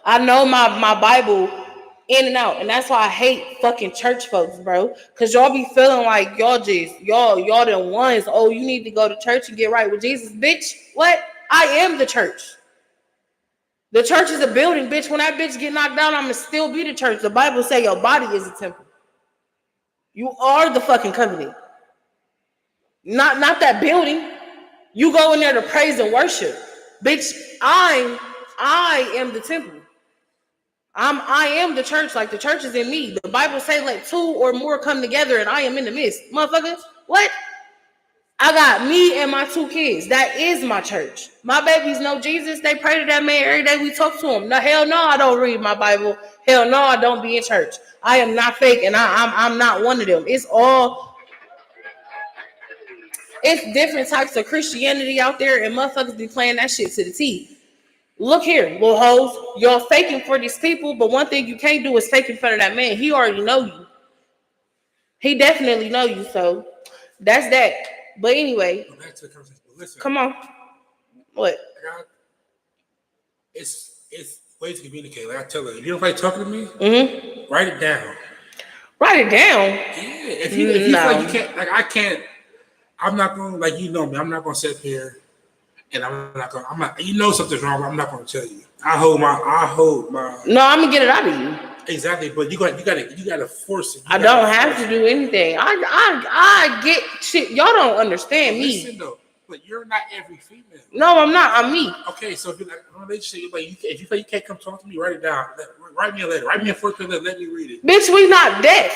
I know my Bible in and out, and that's why I hate fucking church folks, bro. Cause y'all be feeling like y'all the ones. Oh, you need to go to church and get right with Jesus, bitch. What? I am the church. The church is a building, bitch. When that bitch get knocked down, I'ma still be the church. The Bible say your body is a temple. You are the fucking covenant. Not that building. You go in there to praise and worship. Bitch, I am the temple. I am the church, like the church is in me. The Bible say let 2 or more come together and I am in the midst. Motherfuckers, what? I got me and my 2 kids. That is my church. My babies know Jesus. They pray to that man every day we talk to him. No, hell no, I don't read my Bible. Hell no, I don't be in church. I am not fake and I'm not one of them. It's different types of Christianity out there, and motherfuckers be playing that shit to the T. Look here, little hoes. Y'all faking for these people, but one thing you can't do is fake in front of that man. He already know you. He definitely know you, so that's that. But anyway, listen, come on. What? It's ways to communicate. Like I tell her, if you don't like talking to me, write it down. Write it down? Yeah. If you feel like you can't, like I can't. I'm not going to, like, you know me, I'm not going to sit here and I'm not, you know something's wrong, but I'm not going to tell you. I hold my. No, I'm going to get it out of you. Exactly, but you got to force it. I don't have to do anything. I get shit. Y'all don't understand me. Listen though, but you're not every female. No, I'm not. I'm me. Okay, so if you're like in a relationship, if you feel you can't come talk to me, write it down. Write me a letter. Write me a 4-page letter. Let me read it. Bitch, we not deaf.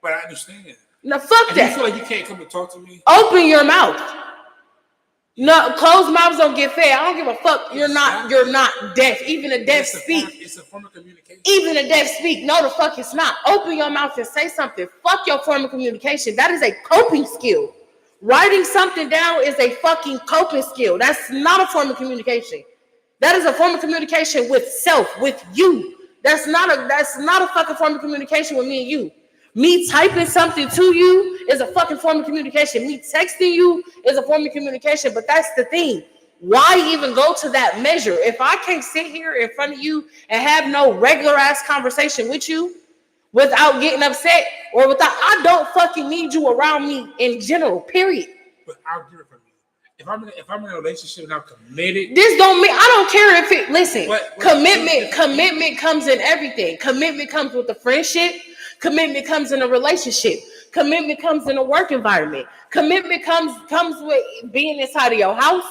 But I understand. No, fuck if that. You feel like you can't come and talk to me? Open your mouth. No, closed mouths don't get fed. I don't give a fuck. You're not deaf. Even the deaf speak. It's a form of communication. Even the deaf speak. No, the fuck it's not. Open your mouth and say something. Fuck your form of communication. That is a coping skill. Writing something down is a fucking coping skill. That's not a form of communication. That is a form of communication with self, with you. That's not a fucking form of communication with me and you. Me typing something to you is a fucking form of communication. Me texting you is a form of communication. But that's the thing. Why even go to that measure? If I can't sit here in front of you and have no regular ass conversation with you without getting upset or without, I don't fucking need you around me in general, period. But I'll give it from you. If I'm in a relationship and I'm committed, this don't mean, I don't care if it, listen, commitment comes in everything. Commitment comes with the friendship. Commitment comes in a relationship. Commitment comes in a work environment. Commitment comes with being inside of your house.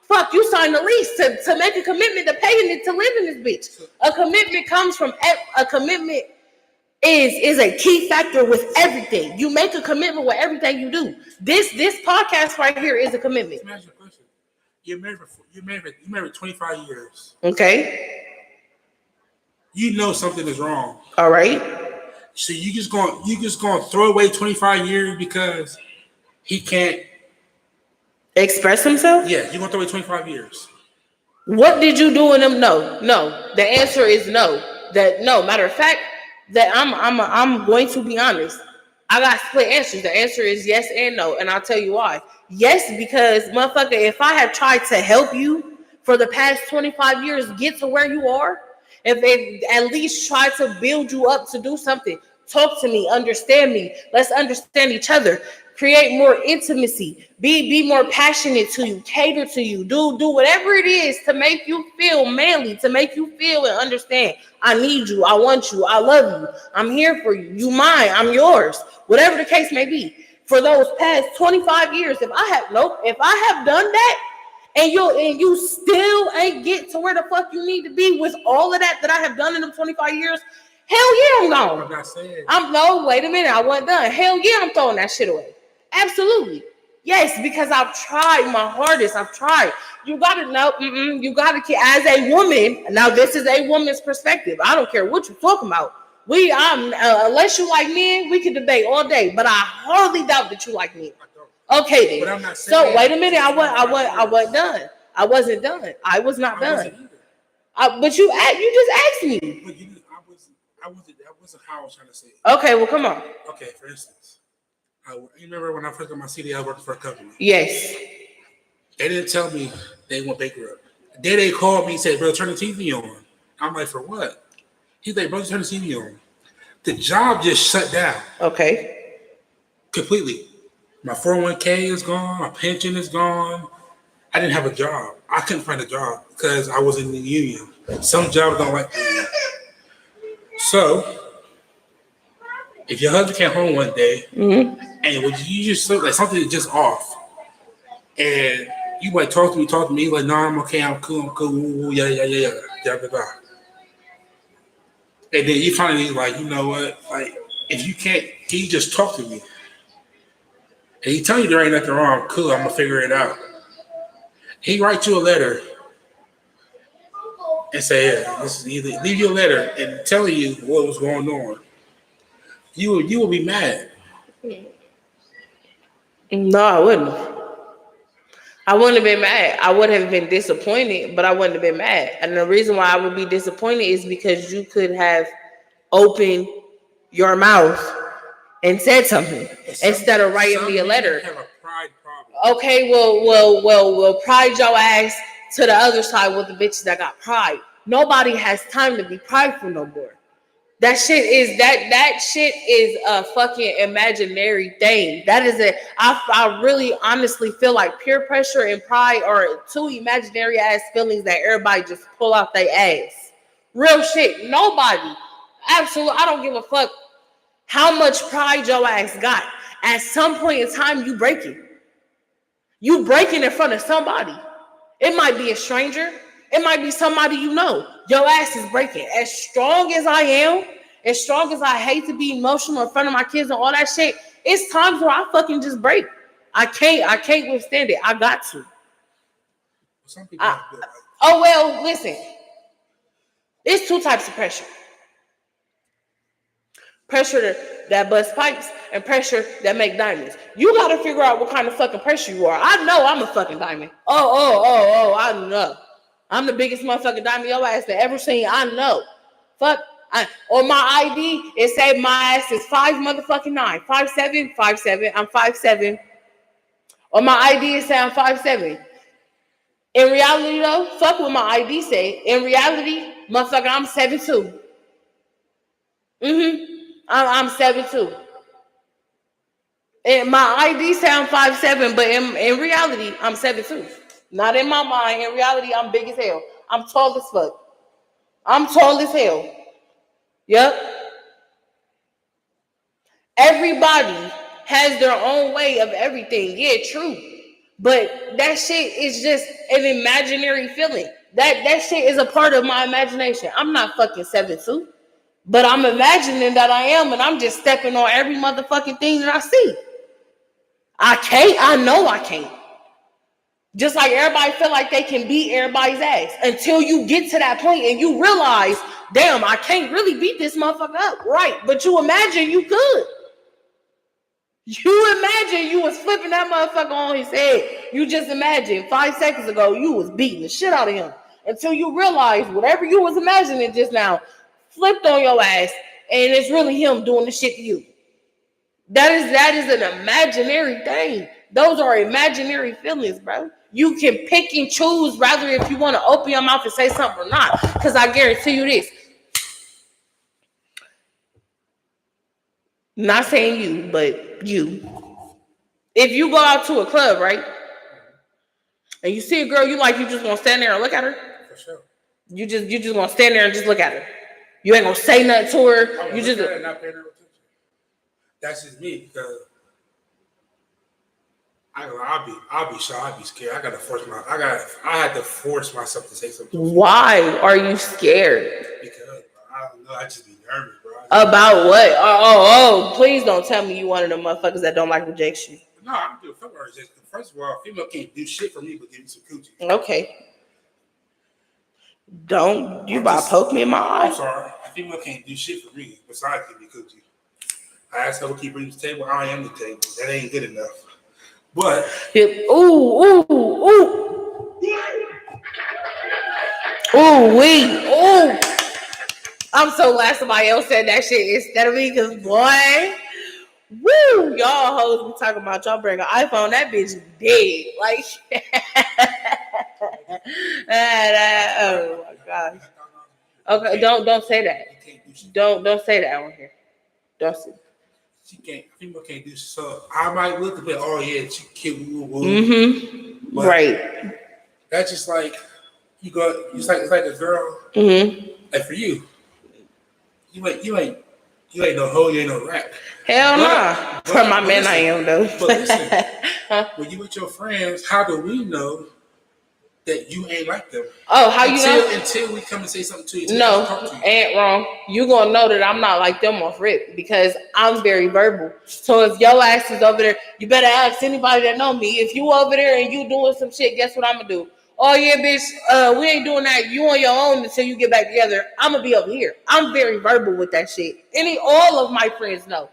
Fuck, you signed a lease to make a commitment to paying it to live in this bitch. A commitment comes from a commitment is a key factor with everything. You make a commitment with everything you do. This podcast right here is a commitment. Let me ask you a question. You're married 25 years. Okay. You know something is wrong. All right. So you just going to throw away 25 years because he can't express himself? Yeah, you're going to throw away 25 years. What did you do in them? No. The answer is no. Matter of fact, that I'm going to be honest. I got split answers. The answer is yes and no, and I'll tell you why. Yes, because motherfucker, if I have tried to help you for the past 25 years get to where you are, if they at least try to build you up to do something, talk to me, understand me, let's understand each other, create more intimacy, be more passionate to you, cater to you, do whatever it is to make you feel manly, to make you feel and understand. I need you, I want you, I love you, I'm here for you, you mine, I'm yours, whatever the case may be. For those past 25 years, if I have done that, and you still ain't get to where the fuck you need to be with all of that I have done in them 25 years, hell yeah, I'm gone. I'm not saying. No, wait a minute, I wasn't done. Hell yeah, I'm throwing that shit away. Absolutely. Yes, because I've tried my hardest. I've tried. You gotta know, you gotta, as a woman, now this is a woman's perspective. I don't care what you're talking about. Unless you like men, we can debate all day, but I hardly doubt that you like men. Okay, then. But I'm not saying. So wait a minute. I wasn't done. I wasn't done. I was not done. But you just asked me. But I wasn't how I was trying to say it. Okay, well, come on. Okay, for instance, you remember when I first got my CD, I worked for a company. Yes. They didn't tell me they went bankrupt. Then they called me and said, "Bro, turn the TV on." I'm like, "For what?" He's like, "Bro, turn the TV on." The job just shut down. Okay. Completely. My 401k is gone. My pension is gone. I didn't have a job. I couldn't find a job because I was in the union. Some jobs don't like the union. So, if your husband came home one day and you just look like something is just off, and you might talk to me, like, "No, I'm okay, I'm cool, yeah, blah, blah, blah." And then you finally like, you know what, like, if you can't, can you just talk to me? And he tell you there ain't nothing wrong, cool, I'm gonna figure it out. He write you a letter and say, "Yeah, this is either," leave you a letter and tell you what was going on. You will be mad. No, I wouldn't. I wouldn't have been mad. I would have been disappointed, but I wouldn't have been mad. And the reason why I would be disappointed is because you could have opened your mouth and said something instead of writing me a letter. Have a pride problem. Okay, well, pride your ass to the other side with the bitches that got pride. Nobody has time to be prideful no more. That shit is a fucking imaginary thing. That is I really honestly feel like peer pressure and pride are two imaginary ass feelings that everybody just pull out their ass. Real shit. Nobody. Absolutely. I don't give a fuck how much pride your ass got. At some point in time, you break it. You break it in front of somebody. It might be a stranger. It might be somebody you know. Your ass is breaking. As strong as I am, as strong as I hate to be emotional in front of my kids and all that shit, it's times where I fucking just break. I can't withstand it. I got to. Some people oh, well, listen. It's two types of pressure. Pressure that bust pipes and pressure that make diamonds. You got to figure out what kind of fucking pressure you are. I know I'm a fucking diamond. Oh, I know. I'm the biggest motherfucking diamond your ass that ever seen. I know. Fuck. On my ID, it say my ass is 5'9". 5'7". I'm 5'7". On my ID, it say I'm 5'7". In reality, though, fuck what my ID say. In reality, motherfucker, I'm 7'2". I'm 7'2". And my ID say I'm 5'7", but in reality, I'm 7'2". Not in my mind. In reality, I'm big as hell. I'm tall as fuck. I'm tall as hell. Yep. Everybody has their own way of everything. Yeah, true. But that shit is just an imaginary feeling. That shit is a part of my imagination. I'm not fucking 7'2", but I'm imagining that I am, and I'm just stepping on every motherfucking thing that I see. I can't. I know I can't. Just like everybody feel like they can beat everybody's ass until you get to that point and you realize, damn, I can't really beat this motherfucker up. Right. But you imagine you could. You imagine you was flipping that motherfucker on his head. You just imagine 5 seconds ago you was beating the shit out of him until you realize whatever you was imagining just now flipped on your ass and it's really him doing the shit to you. That is an imaginary thing. Those are imaginary feelings, bro. You can pick and choose rather if you want to open your mouth and say something or not. Because I guarantee you this. Not saying you, but you. If you go out to a club, right? And you see a girl you like, you just gonna stand there and look at her? For sure. You just gonna stand there and just look at her. You ain't gonna say nothing to her. You just not paying her attention. That's just me because I'll be shy. I'll be scared. I had to force myself to say something. Why are you scared? Because I don't know. I just be nervous, bro. About what? Oh! Please don't tell me you one of them motherfuckers that don't like rejection. No, I don't give a fuck about rejection. First of all, female can't do shit for me but give me some coochie. Okay. Don't you about to poke me in my eye? I'm sorry. A female can't do shit for me besides give me coochie. I asked her what keep bringing to the table. I am the table. That ain't good enough. But ooh. I'm so glad somebody else said that shit instead of me, because boy, woo, y'all hoes be talking about y'all bring an iPhone, that bitch dead. Like oh my gosh. Okay, don't say that. Don't say that on here. Don't say. Female can't do so. I might look at it. Oh yeah, she cute. Mm-hmm. Right. That's just like you go. It's like a girl. Mm-hmm. Like for you, you ain't no hoe. You ain't no rat. Hell nah. For my man, I am though. But listen, when you with your friends, how do we know that you ain't like them? Oh, how you know? Until we come and say something to you. No, ain't wrong. You gonna know that I'm not like them off rip because I'm very verbal. So if your ass is over there, you better ask anybody that know me. If you over there and you doing some shit, guess what I'm gonna do? Oh yeah, bitch. We ain't doing that. You on your own until you get back together. I'm gonna be over here. I'm very verbal with that shit. All of my friends know.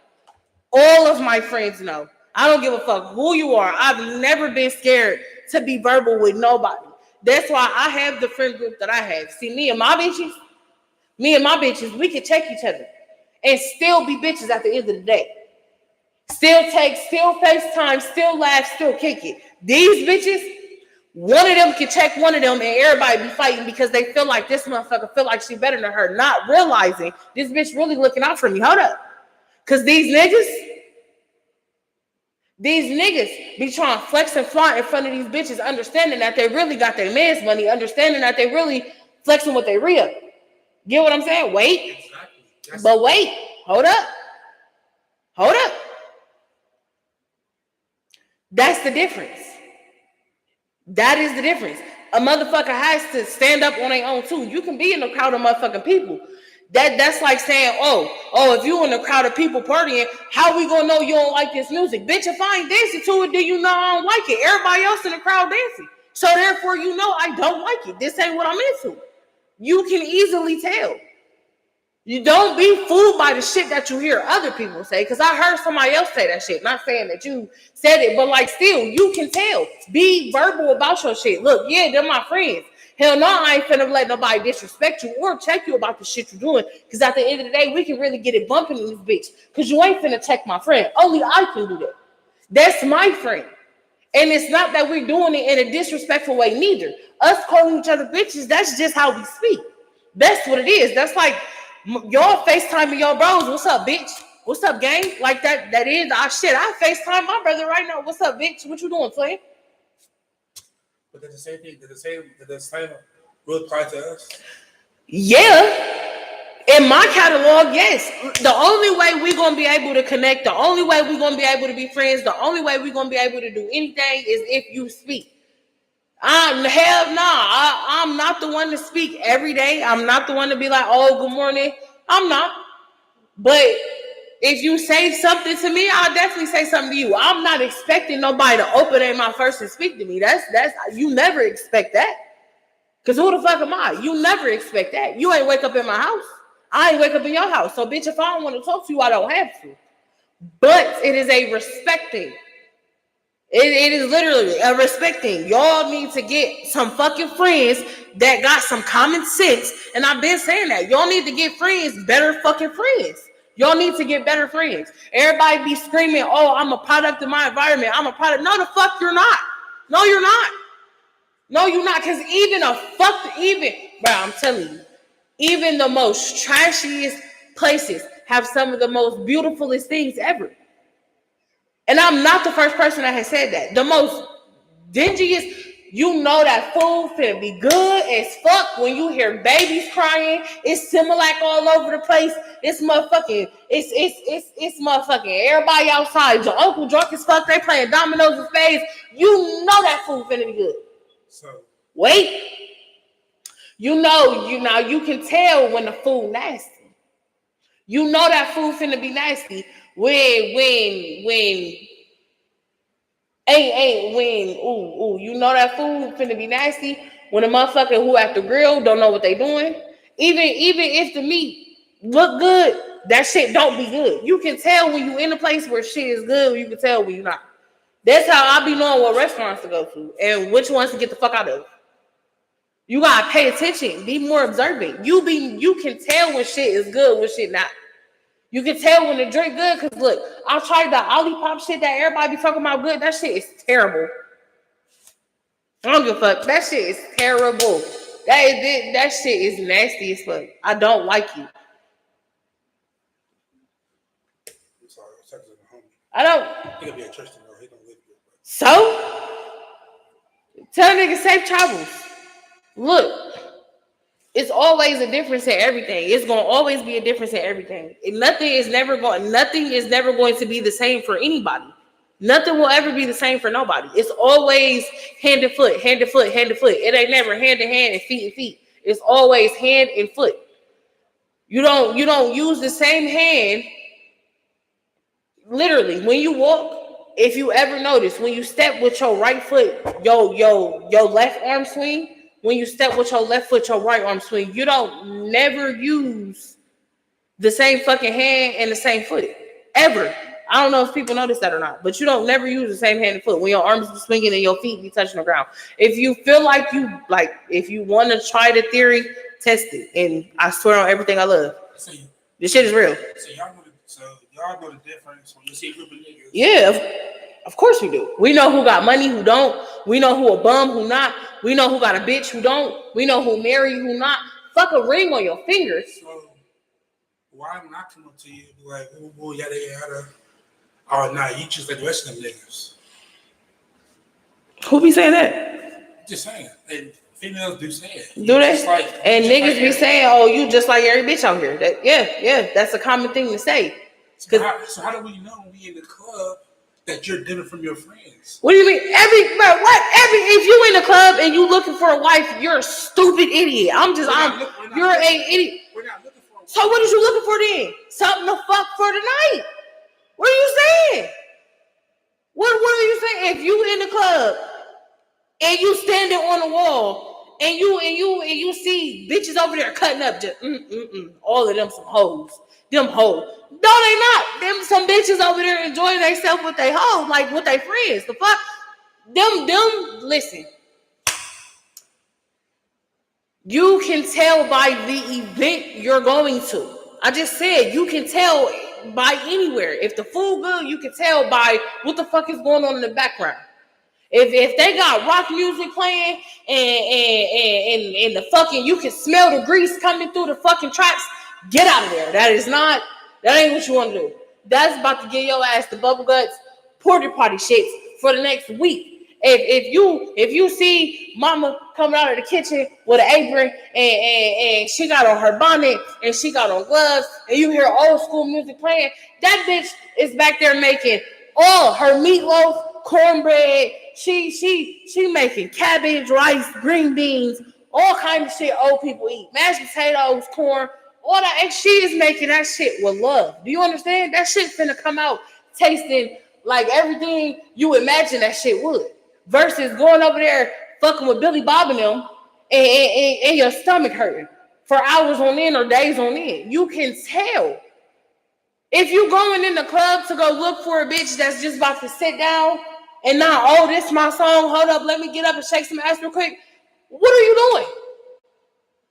All of my friends know. I don't give a fuck who you are. I've never been scared to be verbal with nobody. That's why I have the friend group that I have. See, me and my bitches, we can check each other and still be bitches at the end of the day. Still FaceTime, still laugh, still kick it. These bitches, one of them can check one of them and everybody be fighting because they feel like this motherfucker feel like she better than her, not realizing this bitch really looking out for me. Hold up. Because these niggas be trying to flex and flaunt in front of these bitches, understanding that they really got their man's money, understanding that they really flexing with their real. Get what I'm saying? Wait. Exactly. But wait. Hold up. That's the difference. That is the difference. A motherfucker has to stand up on their own too. You can be in a crowd of motherfucking people. That's like saying, oh, if you in a crowd of people partying, how we gonna know you don't like this music? Bitch, if I ain't dancing to it, then you know I don't like it. Everybody else in the crowd dancing. So therefore, you know I don't like it. This ain't what I'm into. You can easily tell. You don't be fooled by the shit that you hear other people say, because I heard somebody else say that shit. Not saying that you said it, but like still, you can tell. Be verbal about your shit. Look, yeah, they're my friends. Hell no, I ain't finna let nobody disrespect you or check you about the shit you're doing. Because at the end of the day, we can really get it bumping in this bitch. Because you ain't finna check my friend. Only I can do that. That's my friend. And it's not that we're doing it in a disrespectful way neither. Us calling each other bitches, that's just how we speak. That's what it is. That's like y'all FaceTiming your bros. What's up, bitch? What's up, gang? Like that is our shit. I FaceTime my brother right now. What's up, bitch? What you doing, twin? But that's the same thing. Does the same will apply to us? Yeah. In my catalog, yes. The only way we're going to be able to connect, the only way we're going to be able to be friends, the only way we're going to be able to do anything is if you speak. Hell no. I'm not the one to speak every day. I'm not the one to be like, oh, good morning. I'm not. But if you say something to me, I'll definitely say something to you. I'm not expecting nobody to open their mouth first and speak to me. That's you never expect that. Because who the fuck am I? You never expect that. You ain't wake up in my house. I ain't wake up in your house. So, bitch, if I don't want to talk to you, I don't have to. But it is a respect thing. It is literally a respect thing. Y'all need to get some fucking friends that got some common sense. And I've been saying that. Y'all need to get friends, better fucking friends. Y'all need to get better friends. Everybody be screaming, oh, I'm a product of my environment. I'm a product. No, the fuck you're not. No, you're not. No, you're not. Because bro, I'm telling you, even the most trashiest places have some of the most beautifulest things ever. And I'm not the first person that has said that. The most dingiest, you know that food finna be good as fuck when you hear babies crying. It's Similac all over the place. It's motherfucking, it's motherfucking everybody outside. Your uncle drunk as fuck. They playing dominoes and spades. You know that food finna be good. So wait. You can tell when the food nasty. You know that food finna be nasty when you know that food finna be nasty when a motherfucker who at the grill don't know what they doing. Even if the meat look good, that shit don't be good. You can tell when you in a place where shit is good. You can tell when you're not. That's how I be knowing what restaurants to go to and which ones to get the fuck out of. You gotta pay attention. Be more observant. You can tell when shit is good, when shit not. You can tell when the drink good, because look, I tried the Olipop shit that everybody be talking about good. That shit is terrible. I don't give a fuck. That shit is terrible. That shit is nasty as fuck. I don't like it. I'm sorry, I was talking to my homie. I don't. He gonna be at church tomorrow. He don't live here. So? Tell niggas safe travels. Look. It's always a difference in everything. It's gonna always be a difference in everything. Nothing is never going to be the same for anybody. Nothing will ever be the same for nobody. It's always hand and foot, hand and foot, hand and foot. It ain't never hand to hand and feet and feet. It's always hand and foot. You don't use the same hand. Literally, when you walk, if you ever notice, when you step with your right foot, your left arm swing. When you step with your left foot, your right arm swing, you don't never use the same fucking hand and the same foot. Ever. I don't know if people notice that or not, but you don't never use the same hand and foot when your arms be swinging and your feet be touching the ground. If you feel if you want to try the theory, test it. And I swear on everything I love. This shit is real. So y'all know the difference when you see a group of niggas. Yeah. Of course we do. We know who got money, who don't. We know who a bum, who not. We know who got a bitch, who don't. We know who married, who not. Fuck a ring on your fingers. So why not come up to you and be like, ooh, yada yada? Oh, nah, you just like the rest of them niggas. Who be saying that? Just saying. And females do say it. Do they? And niggas be saying, oh, you just like every bitch out here. Yeah, that's a common thing to say. So how do we know when we in the club that you're different from your friends? What do you mean? If you in the club and you looking for a wife, you're a stupid idiot. You're an idiot. We're not looking for a wife. So what is you looking for then? Something to fuck for tonight. What are you saying? What are you saying? If you in the club and you standing on the wall and you see bitches over there cutting up, just all of them some hoes. Them hoes. No, they not. Them some bitches over there enjoying themselves with their hoes, like with their friends. The fuck? Them, listen. You can tell by the event you're going to. I just said you can tell by anywhere. If the food good, you can tell by what the fuck is going on in the background. If they got rock music playing and the fucking, you can smell the grease coming through the fucking tracks, get out of there. That ain't what you want to do. That's about to get your ass the bubble guts, porta potty shits for the next week. If you see mama coming out of the kitchen with an apron and she got on her bonnet and she got on gloves and you hear old school music playing, that bitch is back there making all her meatloaf, cornbread. She making cabbage, rice, green beans, all kind of shit old people eat. Mashed potatoes, corn, all that. And she is making that shit with love. Do you understand? That shit finna come out tasting like everything you imagine that shit would. Versus going over there fucking with Billy Bob and them and your stomach hurting for hours on end or days on end. You can tell. If you going in the club to go look for a bitch that's just about to sit down and not, oh, this is my song, hold up, let me get up and shake some ass real quick. What are you doing?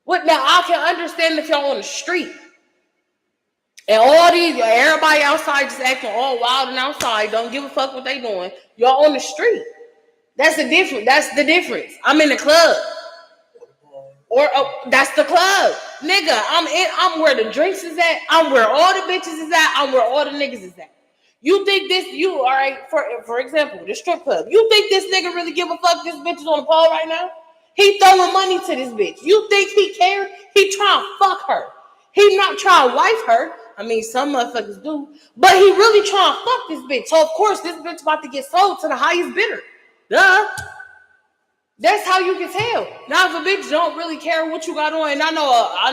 What now? I can understand if y'all on the street and all these, everybody outside just acting all wild and outside, don't give a fuck what they doing. Y'all on the street. That's the difference. I'm in the club. Or that's the club. Nigga, I'm where the drinks is at. I'm where all the bitches is at. I'm where all the niggas is at. You think all right, for example, the strip club. You think this nigga really give a fuck this bitch is on the pole right now? He throwing money to this bitch. You think he care? He trying to fuck her. He not trying to wife her. I mean, some motherfuckers do. But he really trying to fuck this bitch. So, of course, this bitch about to get sold to the highest bidder. Duh. That's how you can tell. Now, if a bitch don't really care what you got on, and I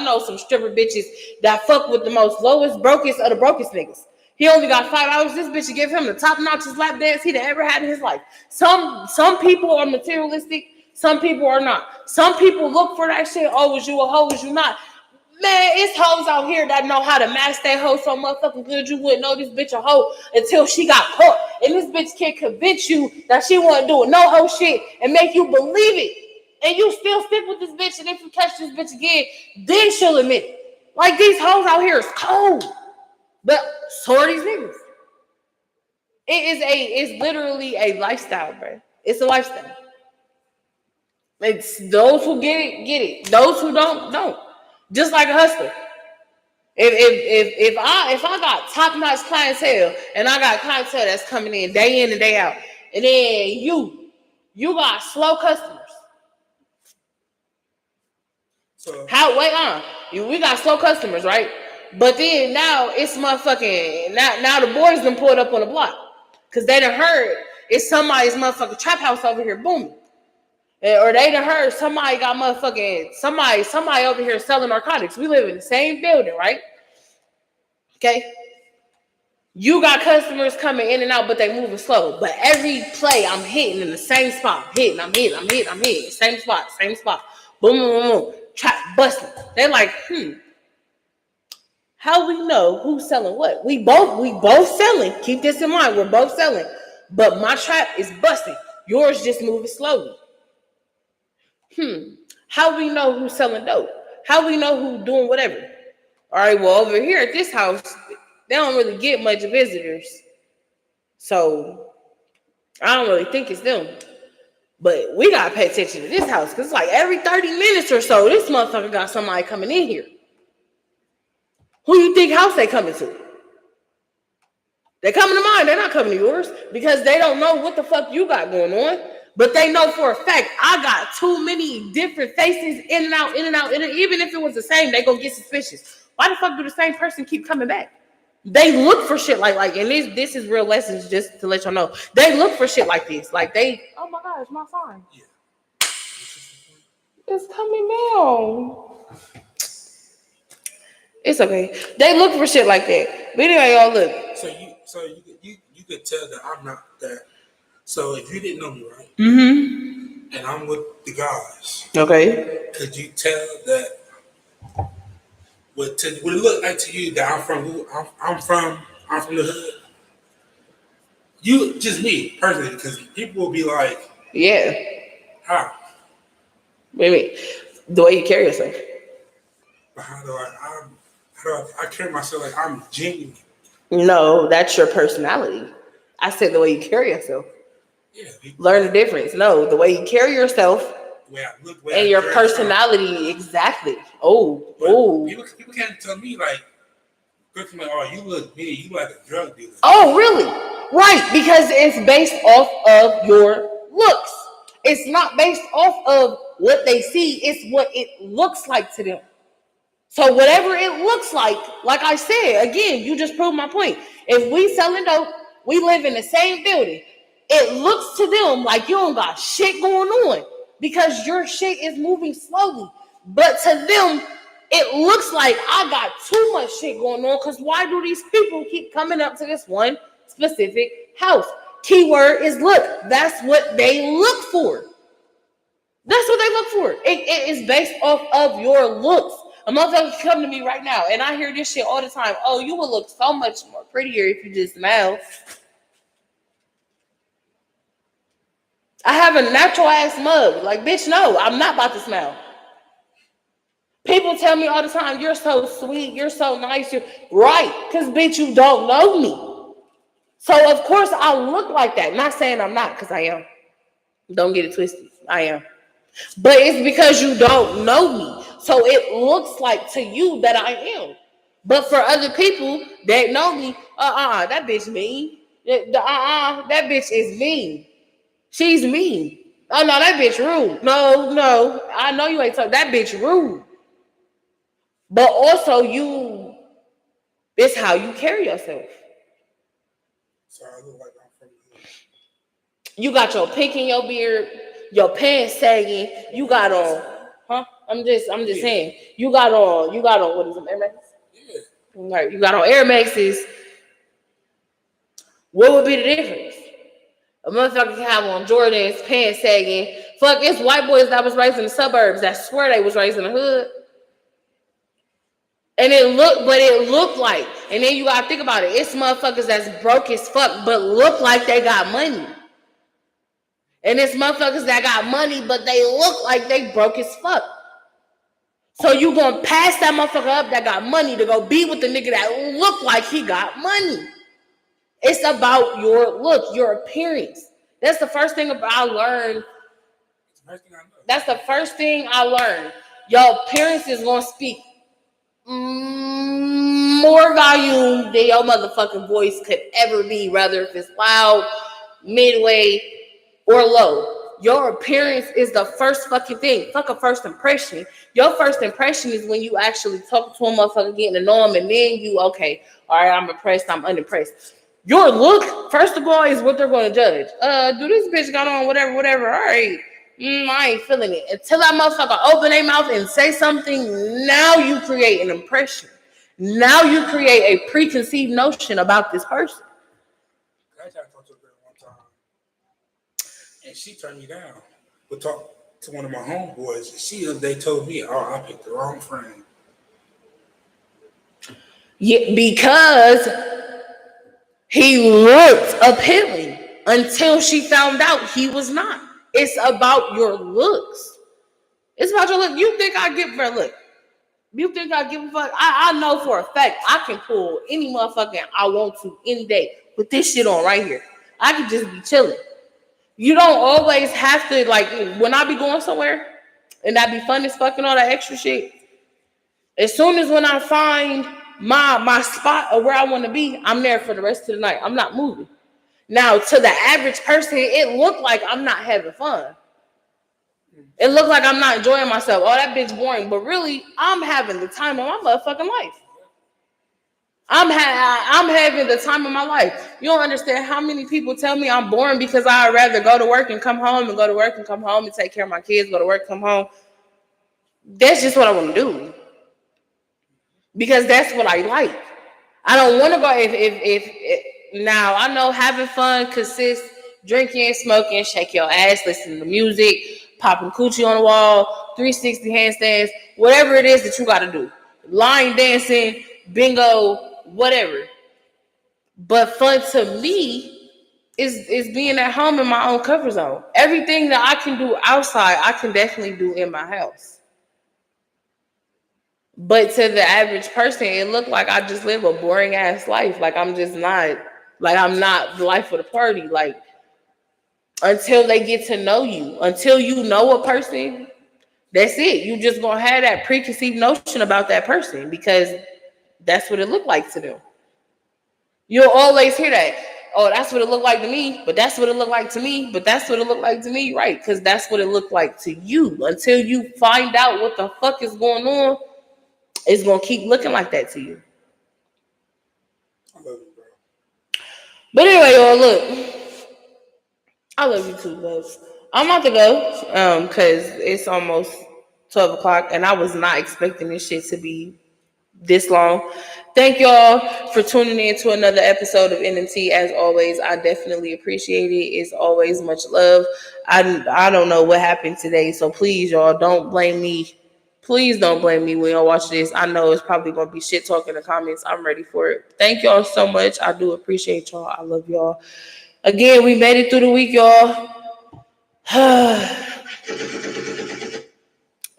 know some stripper bitches that fuck with the most lowest, brokest of the brokest niggas. He only got $5. This bitch should give him the top notches lap dance he'd ever had in his life. Some people are materialistic. Some people are not. Some people look for that shit. Oh, is you a hoe? Is you not? Man, it's hoes out here that know how to mask that hoe so motherfucking good you wouldn't know this bitch a hoe until she got caught. And this bitch can't convince you that she wasn't doing no hoe shit and make you believe it. And you still stick with this bitch, and if you catch this bitch again, then she'll admit it. Like, these hoes out here is cold. But so are these niggas. It's literally a lifestyle, bro. It's a lifestyle. It's those who get it. Those who don't. Just like a hustler. If I got top notch clientele and I got clientele that's coming in and day out, and then you got slow customers. So we got slow customers, right? But then now it's motherfucking now the boys done pulled up on the block because they done heard it's somebody's motherfucking trap house over here booming. Or they done heard somebody got motherfucking somebody over here selling narcotics. We live in the same building, right? Okay. You got customers coming in and out, but they moving slow. But every play, I'm hitting in the same spot. I'm hitting. Same spot. Boom, boom, boom. Trap busting. They're like, how we know who's selling what? We both selling. Keep this in mind. We're both selling. But my trap is busting. Yours just moving slowly. How we know who's selling dope? How we know who's doing whatever? All right, well, over here at this house, they don't really get much visitors. So I don't really think it's them. But we got to pay attention to this house because it's like every 30 minutes or so, this motherfucker got somebody coming in here. Who you think house they coming to? They coming to mine. They're not coming to yours because they don't know what the fuck you got going on. But they know for a fact I got too many different faces in and out. Even if it was the same, they gonna get suspicious. Why the fuck do the same person keep coming back? They look for shit like and this is real lessons just to let y'all know. They look for shit like this. Like oh my gosh, my phone. Yeah. It's coming down. It's okay. They look for shit like that. But anyway, y'all look. So you could tell that I'm not that. So if you didn't know me, right? Mm-hmm. And I'm with the guys. Okay. Could you tell that would it look like to you that I'm from the hood? You just me personally, because people will be like, yeah. How? Wait. The way you carry yourself. But how do I carry myself like I'm genuine? No, that's your personality. I said the way you carry yourself. Yeah, learn the difference. No, the way you carry yourself and your personality, exactly. People can't tell me like, oh, you look big, you like a drug dealer. Oh, really? Right, because it's based off of your looks. It's not based off of what they see. It's what it looks like to them. So whatever it looks like I said, again, you just proved my point. If we selling dope, we live in the same building. It looks to them like you don't got shit going on because your shit is moving slowly. But to them, it looks like I got too much shit going on because why do these people keep coming up to this one specific house? Keyword is look. That's what they look for. That's what they look for. It is based off of your looks. A motherfucker come to me right now, and I hear this shit all the time. Oh, you would look so much more prettier if you just smile. I have a natural ass mug. Like, bitch, no, I'm not about to smile. People tell me all the time, you're so sweet, you're so nice. You're right, because bitch, you don't know me. So of course I look like that. Not saying I'm not, because I am. Don't get it twisted. I am. But it's because you don't know me. So it looks like to you that I am. But for other people that know me, that bitch mean. That bitch is mean. She's mean. Oh, no, that bitch rude. No, I know you ain't talking. That bitch rude. But also it's how you carry yourself. So I look like I'm from the hood. You got your pink in your beard, your pants sagging. You got on, huh? I'm just saying. You got on. What is them, Air Maxes? Yeah. Right. You got on Air Maxes. What would be the difference? A motherfucker can have on Jordans, pants sagging. Fuck, it's white boys that was raised in the suburbs that swear they was raised in the hood. And it looked like, and then you gotta think about it. It's motherfuckers that's broke as fuck, but look like they got money. And it's motherfuckers that got money, but they look like they broke as fuck. So you gonna pass that motherfucker up that got money to go be with the nigga that look like he got money. It's about your look, your appearance. That's the first thing I learned. That's the first thing I learned. Your appearance is gonna speak more volume than your motherfucking voice could ever be, whether if it's loud, midway, or low. Your appearance is the first fucking thing. Fuck a first impression. Your first impression is when you actually talk to a motherfucker, getting to know him, and then you, okay, all right, I'm impressed, I'm unimpressed. Your look, first of all, is what they're going to judge. Do this bitch got on whatever, all right. I ain't feeling it. Until that motherfucker open their mouth and say something, now you create an impression. Now you create a preconceived notion about this person. I tried to talk to a girl one time, and she turned me down. We talked to one of my homeboys, and they told me, oh, I picked the wrong friend. Yeah, because he looked appealing until she found out he was not. It's about your looks. It's about your look. You think I give her a look? You think I give a fuck? I know for a fact I can pull any motherfucker I want to any day with this shit on right here. I can just be chilling. You don't always have to, like, when I be going somewhere and I be fun as fucking all that extra shit. As soon as when I find my spot or where I want to be, I'm there for the rest of the night. I'm not moving. Now, to the average person, it looked like I'm not having fun. It looked like I'm not enjoying myself. Oh, that bitch boring. But really, I'm having the time of my motherfucking life. I'm having the time of my life. You don't understand how many people tell me I'm boring because I'd rather go to work and come home and go to work and come home and take care of my kids, go to work, come home. That's just what I want to do. Because that's what I like. I don't want to go if now I know having fun consists drinking, smoking, shake your ass, listening to music, popping coochie on the wall, 360 handstands, whatever it is that you got to do. Line dancing, bingo, whatever. But fun to me is being at home in my own comfort zone. Everything that I can do outside, I can definitely do in my house. But to the average person, it looked like I just live a boring ass life. Like I'm just not, like I'm not the life of the party. Like until they get to know you, until you know a person, that's it. You just gonna have that preconceived notion about that person because that's what it looked like to them. You'll always hear that. Oh, that's what it looked like to me, but that's what it looked like to me, but that's what it looked like to me, right? Because that's what it looked like to you. Until you find out what the fuck is going on, it's gonna keep looking like that to you. I love you, bro. But anyway, y'all, look, I love you too, loves. I'm about to go, because it's almost 12 o'clock, and I was not expecting this shit to be this long. Thank y'all for tuning in to another episode of NMT. As always, I definitely appreciate it. It's always much love. I don't know what happened today, so please, y'all, don't blame me. Please don't blame me when y'all watch this. I know it's probably gonna be shit talk in the comments. I'm ready for it. Thank y'all so much. I do appreciate y'all. I love y'all. Again, we made it through the week, y'all.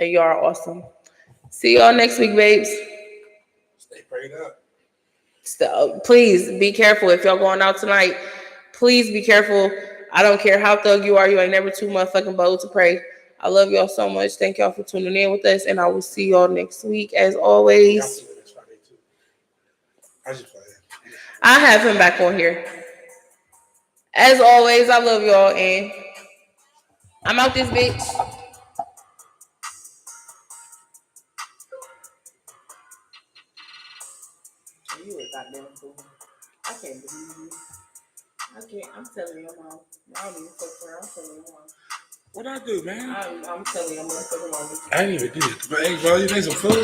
And y'all are awesome. See y'all next week, babes. Stay prayed up. So, please be careful if y'all going out tonight. Please be careful. I don't care how thug you are. You ain't never too motherfucking bold to pray. I love y'all so much. Thank y'all for tuning in with us, and I will see y'all next week. As always, I have him back on here. As always, I love y'all, and I'm out this bitch. You a goddamn fool. I can't believe you. I can't. I'm telling you, mom. I don't even fuck around. I'm telling you, mom. What I do, man? I'm telling you, I'm gonna fuck around. I didn't even do it. But hey, bro, you need some food?